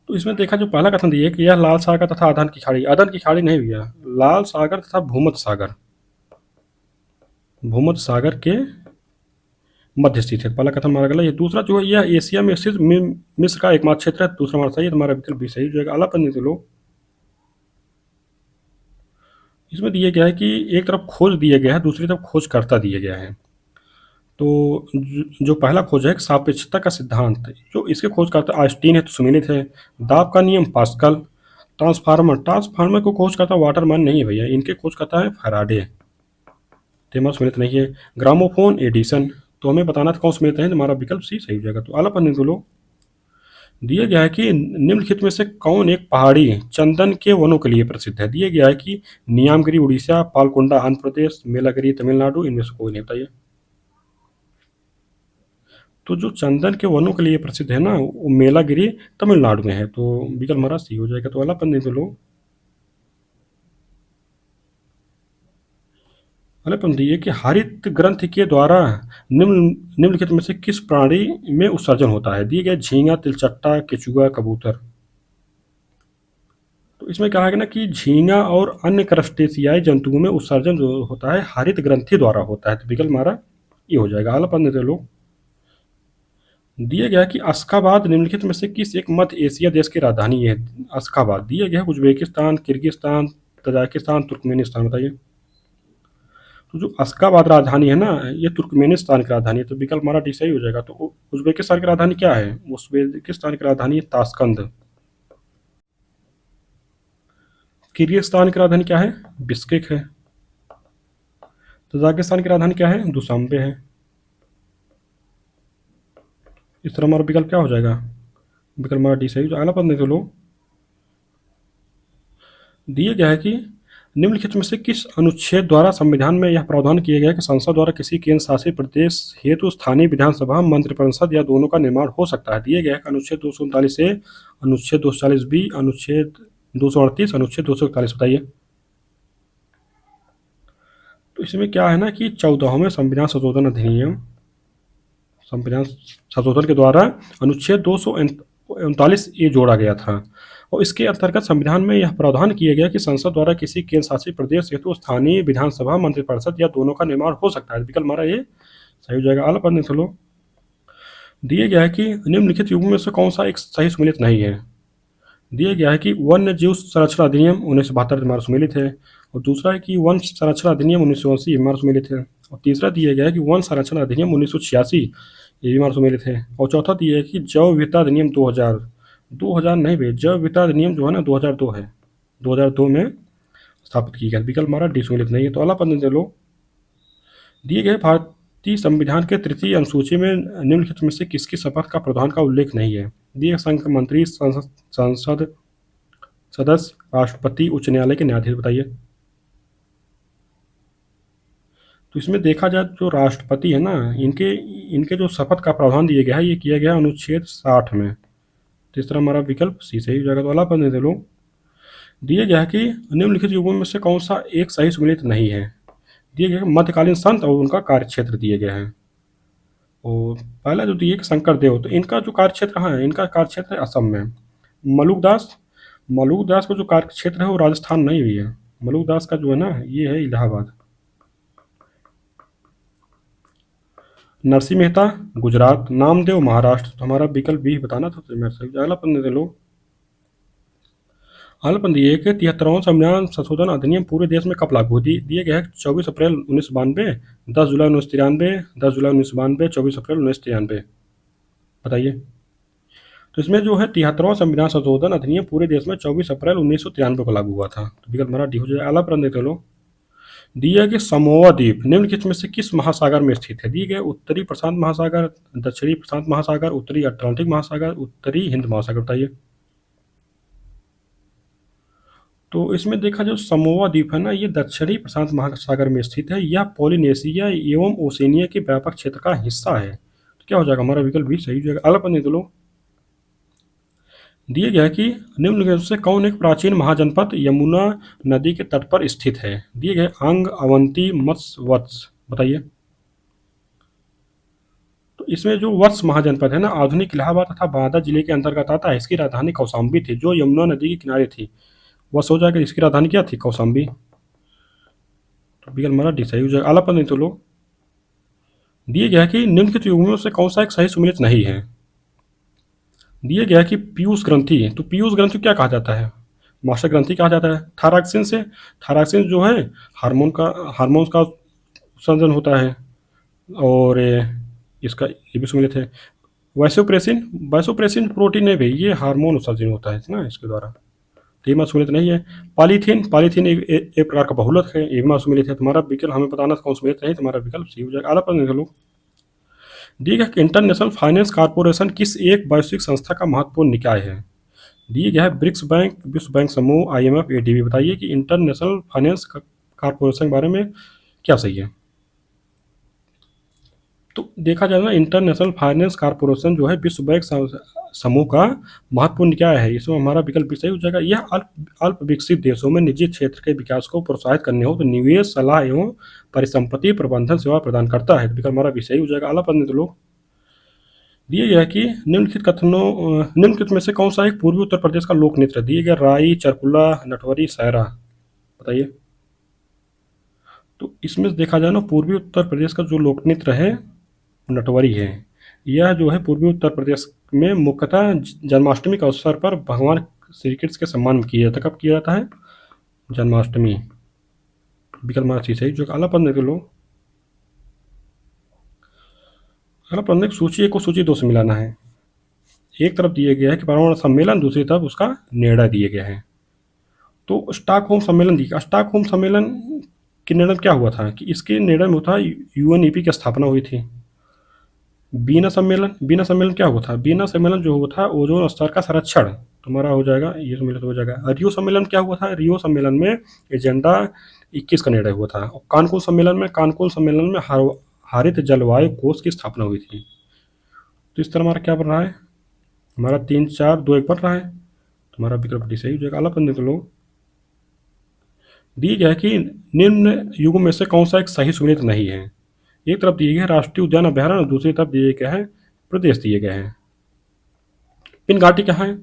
तो इसमें देखा जो पहला कथन दिया है कि यह लाल सागर तथा अदन की खाड़ी नहीं भैया, लाल सागर तथा भूमध्य सागर के मध्य स्थित है। पहला कथन हमारा गलत है। दूसरा जो है यह एशिया में स्थित मिस्र का एकमात्र क्षेत्र है, दूसरा हमारा सही है, हमारा विकल्प भी सही हो जाएगा। अगला पढ़ने के लोग, इसमें दिया गया है कि एक तरफ खोज दिया गया है, दूसरी तरफ खोजकर्ता दिया गया है। तो जो पहला खोज है सापेक्षता का सिद्धांत, जो इसके खोजकर्ता आइंस्टीन है तो सुमेलित है। दाब का नियम पास्कल। ट्रांसफार्मर को खोज करता वाटरमैन नहीं है भैया, इनके खोज करता है फैराडे, तेमा सुमेलित नहीं है। ग्रामोफोन एडिसन, तो हमें बताना था कौन सुमेलित है, तो हमारा विकल्प सी सही हो जाएगा। तो अगला पढ़ने दो लोग, दिया गया है कि निम्नलिखित में से कौन एक पहाड़ी चंदन के वनों के लिए प्रसिद्ध है। दिया गया है कि नियामगिरी उड़ीसा, पालकोंडा आंध्र प्रदेश, मेलागिरी तमिलनाडु, इनमें से कोई नहीं। बताइए। तो जो चंदन के वनों के लिए प्रसिद्ध है ना, वो मेलागिरी तमिलनाडु में है, तो विकल्प हमारा सी हो जाएगा। तो अगला पढ़ने दो लोग, अगला पंक्ति दिए कि हरित ग्रंथ के द्वारा निम्नलिखित में से किस प्राणी में उत्सर्जन होता है। दिए गए झींगा, तिलचट्टा, केचुआ, कबूतर। तो इसमें क्या है ना कि झींगा और अन्य क्रस्टेशियाई जंतुओं में उत्सर्जन जो होता है हरित ग्रंथि द्वारा होता है। तो विकल्प हमारा ये हो जाएगा। अगला प्रश्न देते हैं लोग। दिया गया कि अशखाबाद निम्नलिखित में से किस एक मध्य एशिया देश की राजधानी है। अशखाबाद दिया गया है उज्बेकिस्तान, किर्गिस्तान, तजाकिस्तान, तुर्कमेनिस्तान। बताइए। तो जो अशखाबाद राजधानी है ना, ये तुर्कमेनिस्तान की राजधानी है। तो विकल्प हमारा डी सही हो जाएगा। तो उज्बेकिस्तान की राजधानी क्या है? उज्बेकिस्तान की राजधानी है ताशकंद। किर्गिस्तान की राजधानी क्या है? बिश्केक है। तजाकिस्तान की राजधानी क्या है? दुशांबे है। इस तरह हमारा विकल्प क्या हो जाएगा? विकल्प हमारा डी सही हो जाएगा। अगला प्रश्न देखो लोग। दिए गया है कि निम्नलिखित में से किस अनुच्छेद द्वारा संविधान में यह प्रावधान किया गया है कि संसद द्वारा किसी केंद्र शासित प्रदेश हेतु स्थानीय विधानसभा, मंत्रिपरिषद या दोनों का निर्माण हो सकता है। दिए गया है अनुच्छेद 239 ए, अनुच्छेद 240 बी, अनुच्छेद 238, अनुच्छेद 241। बताइए। तो इसमें क्या है ना कि 14वें संविधान संशोधन अधिनियम, संविधान संशोधन के द्वारा अनुच्छेद 239 ए जोड़ा गया था और इसके अंतर्गत संविधान में यह प्रावधान किया गया कि संसद द्वारा किसी केंद्र शासित प्रदेश हेतु स्थानीय विधानसभा, मंत्रिपरिषद या दोनों का निर्माण हो सकता है। विकल्प हमारा ये सही हो जाएगा। अगला प्रश्न चलो। दिए गया है कि निम्नलिखित युगों में से कौन सा एक सही सुमेलित नहीं है। दिया गया है कि वन्य जीव संरक्षण अधिनियम 1972 हमारा सुमेलित है और दूसरा है कि वन संरक्षण अधिनियम 1980 हमारा सुमेलित है और तीसरा दिया गया है कि वन संरक्षण अधिनियम 1986 ये भी हमारा सुमेलित है और चौथा दिया है कि जैव विविधता अधिनियम 2000 नहीं भाई, जैव विविधता अधिनियम जो है ना 2002 है, 2002 में स्थापित की गई। विकल्प हमारा डी सुमेलित नहीं है। तो अगला प्रश्न दे लो। दिए गए भारतीय संविधान के तृतीय अनुसूची में निम्नलिखित में से किसकी शपथ का प्रावधान का उल्लेख नहीं है। दिए संघ मंत्री, संसद सदस्य, राष्ट्रपति, उच्च न्यायालय के न्यायाधीश। बताइए। तो इसमें देखा जाए जो राष्ट्रपति है ना, इनके इनके जो शपथ का प्रावधान दिया गया है ये किया गया अनुच्छेद 60 में। तो इस तरह हमारा विकल्प सी सही हो जाएगा। तो अगला प्रश्न दे लो। दिए गया है कि निम्नलिखित युगों में से कौन सा एक सही सुमेलित नहीं है। दिए गए मध्यकालीन संत और उनका कार्यक्षेत्र दिए गए हैं और पहला जो दिए कि शंकरदेव, तो इनका जो कार्यक्षेत्र है, इनका कार्यक्षेत्र है असम में। मलुकदास का जो कार्यक्षेत्र है वो राजस्थान नहीं हुई है। मलुकदास का जो है ना ये है इलाहाबाद। नरसिंह मेहता गुजरात, नामदेव महाराष्ट्र। तो हमारा विकल्प भी बताना था। तो मेरे सही। अगला प्रश्न दे लो। अगला प्रश्न दिए कि 73वां संविधान संशोधन अधिनियम पूरे देश में कब लागू दिए गए हैं? 24 अप्रैल 1992, 10 जुलाई 1993, 10 जुलाई 1992, 24 अप्रैल 1993। बताइए। तो इसमें जो है 73वां संविधान संशोधन अधिनियम पूरे देश में 24 अप्रैल 1993 को लागू हुआ था। तो विकल्प हमारा डी हो जाएगा। अगला प्रश्न देखते लो। दिया गया समोआ द्वीप निम्नलिखित में से किस महासागर में स्थित है। दिए गए उत्तरी प्रशांत महासागर, दक्षिणी प्रशांत महासागर, उत्तरी अटलांटिक महासागर, उत्तरी हिंद महासागर। बताइए। तो इसमें देखा जो समोआ द्वीप है ना ये दक्षिणी प्रशांत महासागर में स्थित है। यह पॉलिनेशिया एवं ओशिनिया के व्यापक क्षेत्र का हिस्सा है। तो क्या हो जाएगा? हमारा विकल्प भी सही हो जाएगा। अगला प्रश्न लो। दिए गया कि निम्नलिखित से कौन एक प्राचीन महाजनपद यमुना नदी के तट पर स्थित है। दिए गए अंग, अवंती, मत्स्य, वत्स। बताइए। तो इसमें जो वत्स महाजनपद है ना आधुनिक इलाहाबाद तथा बांदा जिले के अंतर्गत आता है। इसकी राजधानी कौशाम्बी थी जो यमुना नदी के किनारे थी। वत्स हो जाएगा। इसकी राजधानी क्या थी? कौशाम्बी। तो विकल्प हमारा डी सही हो जाएगा। अगला प्रश्न तो लोग। दिए गया कि निम्नलिखित युग्मों से कौन सा एक सही सुमेलित नहीं है। दिए गया कि पीयूष ग्रंथि। तो पीयूष ग्रंथि क्या कहा जाता है? मास्टर ग्रंथि कहा जाता है। थायरॉक्सिन से, थायरॉक्सिन जो है हार्मोन्स का उत्सर्जन होता है और इसका ये भी सुमेलित है। वैसोप्रेसिन प्रोटीन है भाई, ये हार्मोन उत्सर्जन होता है ना इसके द्वारा। तो ये सुमेलित नहीं है। पॉलीथीन एक प्रकार का बहुलक है, ये भी सुमेलित है। तुम्हारा विकल्प हमें बताना कौन सुमेलित नहीं, तुम्हारा विकल्प सी हो जाएगा। अगला प्रश्न लो। दिए गया कि इंटरनेशनल फाइनेंस कॉर्पोरेशन किस एक वैश्विक संस्था का महत्वपूर्ण निकाय है। दिए गया है ब्रिक्स बैंक, विश्व बैंक समूह, IMF, ADB। बताइए कि इंटरनेशनल फाइनेंस कॉर्पोरेशन के बारे में क्या सही है। तो देखा जाए ना इंटरनेशनल फाइनेंस कॉर्पोरेशन जो है विश्व बैंक समूह का महत्वपूर्ण निकाय है। इसमें हमारा विकल्प भी सही हो जाएगा। यह अल्प विकसित देशों में निजी क्षेत्र के विकास को प्रोत्साहित करने हो तो निवेश, सलाह एवं परिसंपत्ति प्रबंधन सेवा प्रदान करता है। विकल्प हमारा भी सही हो जाएगा। अगला प्रश्न तो लोग। दिए गया है कि निम्नलिखित में से कौन सा एक पूर्वी उत्तर प्रदेश का लोक नृत्य है? दिए गया राई, चरकुला, नटवरी, सायरा, बताइए। तो इसमें देखा जाए ना, पूर्वी उत्तर प्रदेश का जो लोक नृत्य है नटवरी है। यह जो है पूर्वी उत्तर प्रदेश में मुख्यतः जन्माष्टमी के अवसर पर भगवान श्री कृष्ण के सम्मान में किया जाता है। कब किया जाता है? जन्माष्टमी। विकल्प मार्ग सही जो आला पढ़ने के लोग आला पढ़ने की सूची एक को सूची दो से मिलाना है। एक तरफ दिया गया है कि पर्यावरण सम्मेलन, दूसरी तरफ उसका निर्णय दिए गए हैं। तो स्टॉकहोम सम्मेलन दिया। स्टॉकहोम सम्मेलन के निर्णय में क्या हुआ था कि इसके निर्णय में था यूएनईपी की स्थापना हुई थी। बीना सम्मेलन क्या हुआ था? बीना सम्मेलन जो हुआ था ओजोन स्तर का संरक्षण तुम्हारा हो जाएगा, ये सम्मेलन हो जाएगा। रियो सम्मेलन क्या हुआ था? रियो सम्मेलन में एजेंडा 21 का निर्णय हुआ था। और कानकुन सम्मेलन में हरित जलवायु कोष की स्थापना हुई थी। तो इस तरह हमारा क्या बन रहा है? हमारा 3-4-2-1 बन रहा है। तुम्हारा विकल्प डी सही हो जाएगा। आला पढ़ने के लोग दिए गया है कि निम्न युगों में से कौन सा एक सही सुमेलित नहीं है? एक तरफ दिए गए हैं राष्ट्रीय उद्यान अभ्यारण्य और दूसरी तरफ दिए गए हैं प्रदेश दिए गए हैं। पिन घाटी कहाँ है?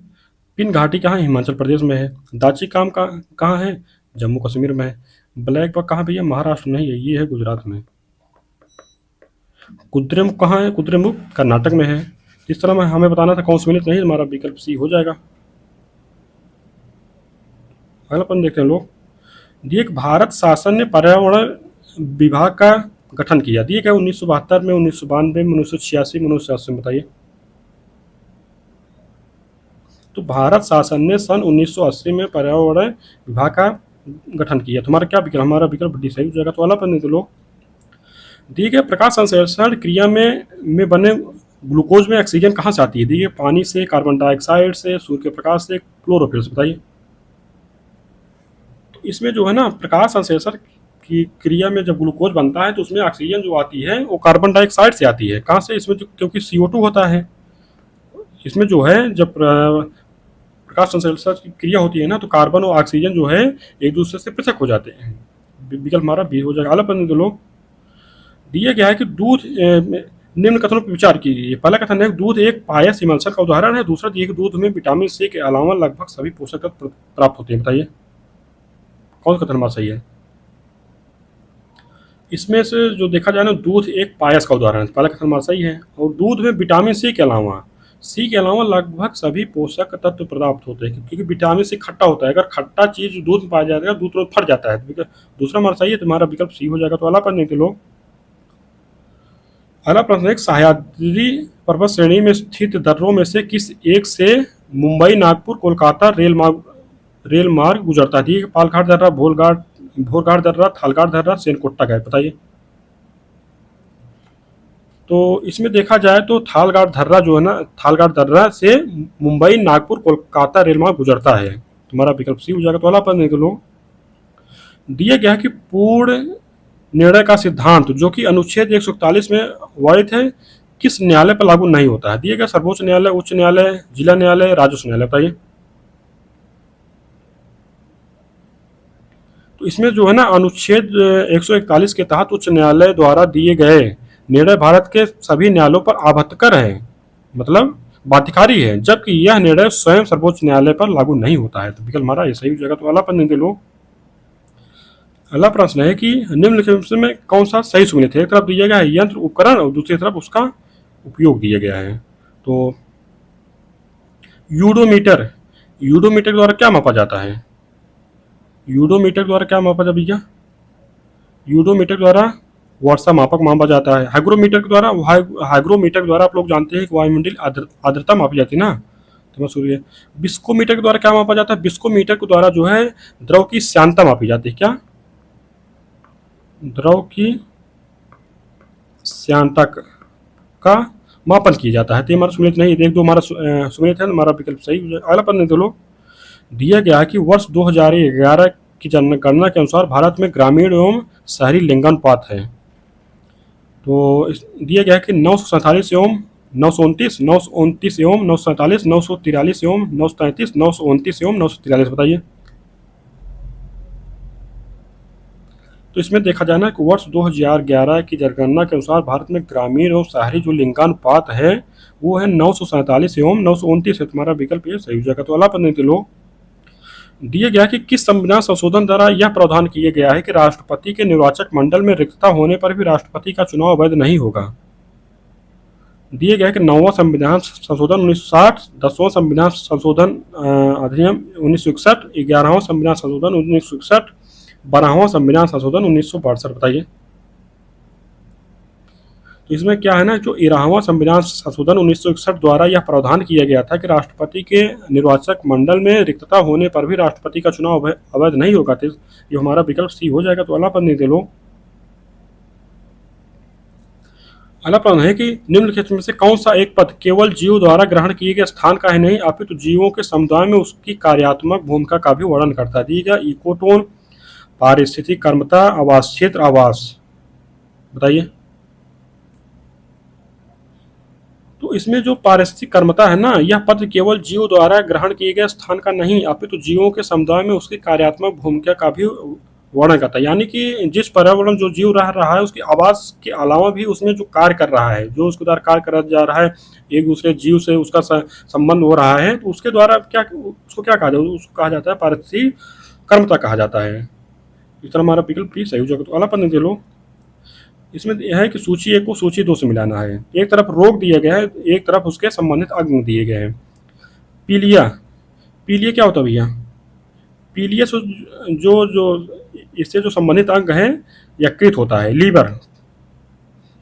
पिन घाटी कहाँ है? हिमाचल प्रदेश में है। दाची काम कहाँ है? जम्मू कश्मीर में है। ब्लैक बक कहाँ भैया? महाराष्ट्र नहीं है, ये है गुजरात में। कुद्रेमुख कहाँ है? कुद्रेमुख कर्नाटक में है। इस तरह में हमें बताना था कौन सुमेलित नहीं, हमारा विकल्प सी हो जाएगा। अगला प्रश्न देखते हैं लोग। दिए भारत शासन ने पर्यावरण विभाग का गठन किया। दिए क्या? 1972 में, 1992 में, 1986 में, 1988 में, बताइए। तो भारत शासन ने सन 1980 में पर्यावरण विभाग का गठन किया। तुम्हारा क्या विकल्प? हमारा विकल्प डी सही हो जाएगा। तो अगला प्रश्न तो लोग दिए गए प्रकाश संश्लेषण क्रिया में बने ग्लूकोज में ऑक्सीजन कहाँ से आती है? दिए पानी से, कार्बन डाइऑक्साइड से, सूर्य के प्रकाश से, क्लोरोफिल से, बताइए। तो इसमें जो है ना प्रकाश संश्लेषण की क्रिया में जब ग्लूकोज बनता है तो उसमें ऑक्सीजन जो आती है वो कार्बन डाइऑक्साइड से आती है। कहाँ से? इसमें क्योंकि CO2 होता है। इसमें जो है जब प्रकाश संश्लेषण की क्रिया होती है ना तो कार्बन और ऑक्सीजन जो है एक दूसरे से पृथक हो जाते हैं। विकल्प हमारा बी हो जाएगा। अगला प्रश्न तो लोग दिया गया है कि दूध निम्न कथनों पर विचार कीजिए। पहला कथन है दूध एक पायस इमल्शन का उदाहरण है। दूसरा दिया कि दूध में विटामिन सी के अलावा लगभग सभी पोषक तत्व प्राप्त होते हैं। बताइए कौन सा कथन हमारा सही है? इसमें से जो देखा जाए ना दूध एक पायस का उदाहरण है, पहला कथन हमारा सही है। और दूध में विटामिन सी के अलावा लगभग सभी पोषक तत्व प्राप्त होते हैं, क्योंकि विटामिन सी खट्टा होता है। अगर खट्टा चीज दूध में पाया जाएगा दूध तुरंत फट जाता है। दूसरा हमारा सही है, तुम्हारा विकल्प सी हो जाएगा। तो अगला प्रश्न के लोग अगला प्रश्न है सह्याद्री पर्वत श्रेणी में स्थित दर्रों में से किस एक से मुंबई नागपुर कोलकाता रेल मार्ग गुजरता है? ठीक है, पालघाट दर्रा, भोरघाट दर्रा, थालघाट दर्रा, सेनकोट्टा गए, बताइए। तो इसमें देखा जाए तो थालघाट दर्रा जो है ना, थालघाट दर्रा से मुंबई नागपुर कोलकाता रेल मार्ग गुजरता है। तुम्हारा विकल्प सी हो जाएगा। तो अगला प्रश्न लोग दिया गया है कि पूर्ण निर्णय का सिद्धांत जो कि अनुच्छेद 141 में वर्णित है किस न्यायालय पर लागू नहीं होता है? दिया गया सर्वोच्च न्यायालय, उच्च न्यायालय, जिला न्यायालय, राजस्व न्यायालय, बताइए। तो इसमें जो है ना अनुच्छेद 141 के तहत उच्च न्यायालय द्वारा दिए गए निर्णय भारत के सभी न्यायालयों पर आबद्धकर है, मतलब बाध्यकारी है, जबकि यह निर्णय स्वयं सर्वोच्च न्यायालय पर लागू नहीं होता है। तो विकल्प हमारा ये सही हो जाएगा। तो अगला प्रश्न देंगे लोग। अगला प्रश्न है कि निम्नलिखित में कौन सा सही सुमेलित है? एक तरफ दिया गया है यंत्र उपकरण और दूसरी तरफ उसका उपयोग दिया गया है। तो यूडोमीटर द्वारा क्या मापा जाता है? यूडोमीटर द्वारा क्या मापा जाता भैया? यूडोमीटर द्वारा वर्षा मापक मापा जाता है। हाइग्रोमीटर द्वारा आप लोग जानते हैं कि वायुमंडल आर्द्रता मापी जाती है ना। तो मैं बिस्कोमीटर के द्वारा क्या मापा जाता है? बिस्कोमीटर के द्वारा जो है द्रव की श्यानता मापी जाती है। क्या? द्रव की श्यानता का मापन किया जाता है। तो हमारा सुमेलित नहीं, देख दो हमारा सुमेलित है, हमारा विकल्प सही हो जाएगा। अगला प्रश्न लोग दिया गया है कि वर्ष 2011 की जनगणना के अनुसार भारत में ग्रामीण एवं शहरी लिंगानुपात है। तो दिया गया है कि 947 एवं 929, 929 एवं 947, 943 एवं 933, 929 एवं 943, बताइए। तो इसमें देखा जाए ना कि वर्ष 2011 की जनगणना के अनुसार भारत में ग्रामीण और शहरी जो लिंगानुपात है वो है 947 एवं 929 है। तुम्हारा विकल्प ये सही हो जाएगा। तो अगला प्रश्न के लोग दिए गया कि किस संविधान संशोधन द्वारा यह प्रावधान किया गया है कि राष्ट्रपति के निर्वाचक मंडल में रिक्तता होने पर भी राष्ट्रपति का चुनाव अवैध नहीं होगा। दिए गया कि 9वां संविधान संशोधन 1960, 10वां संविधान संशोधन अधिनियम 1961, 11वां संविधान संशोधन 1961, 12वां संविधान संशोधन 1962। बताइए। तो इसमें क्या है ना, जो 13वां संविधान संशोधन 1961 द्वारा यह प्रावधान किया गया था कि राष्ट्रपति के निर्वाचक मंडल में रिक्तता होने पर भी राष्ट्रपति का चुनाव अवैध नहीं होगा। तो ये हमारा विकल्प सी हो जाएगा। तो अगला प्रश्न दे लो। अगला प्रश्न है कि निम्नलिखित में से कौन सा एक पद केवल जीव द्वारा ग्रहण किए गए स्थान का ही नहीं अपितु जीवों के समुदाय में उसकी कार्यात्मक भूमिका का भी वर्णन करता है। दिएगा इकोटोन, पारिस्थितिक कर्मता, आवास क्षेत्र, आवास। बताइए। तो इसमें जो पारिस्थितिक कर्मता है ना, यह पद केवल जीव द्वारा ग्रहण किए गए स्थान का नहीं अपितु जीवों के समुदाय में उसकी कार्यात्मक भूमिका का भी वर्णन करता है। यानी कि जिस पर्यावरण जो जीव रह रहा है उसकी आवास के अलावा भी उसमें जो कार्य कर रहा है, जो उसके द्वारा कार्य करा जा रहा है, एक दूसरे जीव से उसका संबंध हो रहा है, तो उसके द्वारा क्या उसको क्या कहा जाता है, उसको कहा जाता है पारिस्थितिक कर्मता कहा जाता है। इस तरह हमारा विकल्प भी सही हो जाएगा। तो अगला प्रश्न दे लो। इसमें यह है कि सूची 1 को सूची 2 से मिलाना है। एक तरफ रोग दिया गया है, एक तरफ उसके संबंधित अंग दिए गए हैं। पीलिया, पीलिया क्या होता है भैया? पीलिया जो जो इससे जो संबंधित अंग है यकृत होता है, लीवर।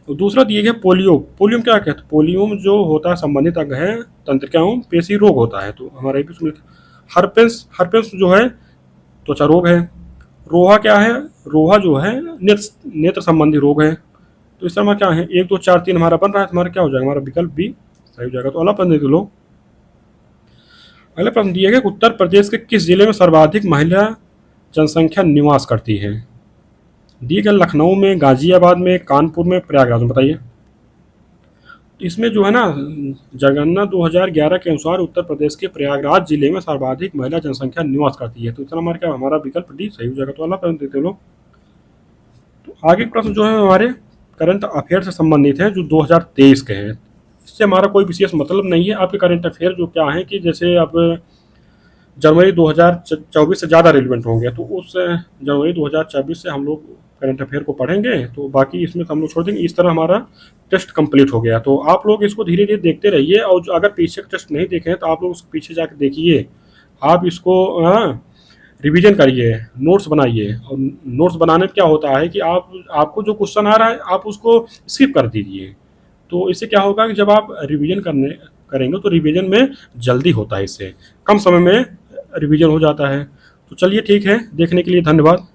तो दूसरा दिए गया पोलियो, पोलियो क्या कहते हैं? पोलियो जो होता है संबंधित अंग है तंत्रिका एवं पेशी रोग होता है। तो हमारा हर्पेंस, हर्पेंस जो है त्वचा रोग है। रोहा क्या है? रोहा जो है नेत्र संबंधी रोग है। तो इस तरह क्या है, 1 2 4 3 हमारा बन रहा है। हमारा क्या हो जाएगा? हमारा विकल्प भी सही हो जाएगा। तो अगला प्रश्न देख लो। अगला प्रश्न दिया गया उत्तर प्रदेश के किस जिले में सर्वाधिक महिला जनसंख्या निवास करती है? दिए गए लखनऊ में, गाजियाबाद में, कानपुर में, प्रयागराज में। बताइए। इसमें जो है ना, जनगणना 2011 के अनुसार उत्तर प्रदेश के प्रयागराज जिले में सर्वाधिक महिला जनसंख्या निवास करती है। तो इतना हमारा क्या, हमारा विकल्प डी सही हो जाएगा। तो अगला प्रश्न देते लोग। तो आगे प्रश्न जो है हमारे करंट अफेयर से संबंधित है, जो 2023 के हैं। इससे हमारा कोई विशेष मतलब नहीं है। आपके करंट अफेयर जो क्या है कि जैसे अब जनवरी 2024 से ज़्यादा रिलेवेंट होंगे, तो उस जनवरी 2024 से हम लोग करंट अफेयर को पढ़ेंगे। तो बाकी इसमें हम लोग छोड़ देंगे। इस तरह हमारा टेस्ट कंप्लीट हो गया। तो आप लोग इसको धीरे धीरे देखते रहिए, और अगर पीछे का टेस्ट नहीं देखे हैं तो आप लोग उसके पीछे जाकर देखिए। आप इसको रिवीजन करिए, नोट्स बनाइए। और नोट्स बनाने में क्या होता है कि आपको जो क्वेश्चन आ रहा है आप उसको स्किप कर दीजिए। तो इससे क्या होगा कि जब आप रिवीजन करेंगे तो रिवीजन में जल्दी होता है, इससे कम समय में रिवीजन हो जाता है। तो चलिए ठीक है, देखने के लिए धन्यवाद।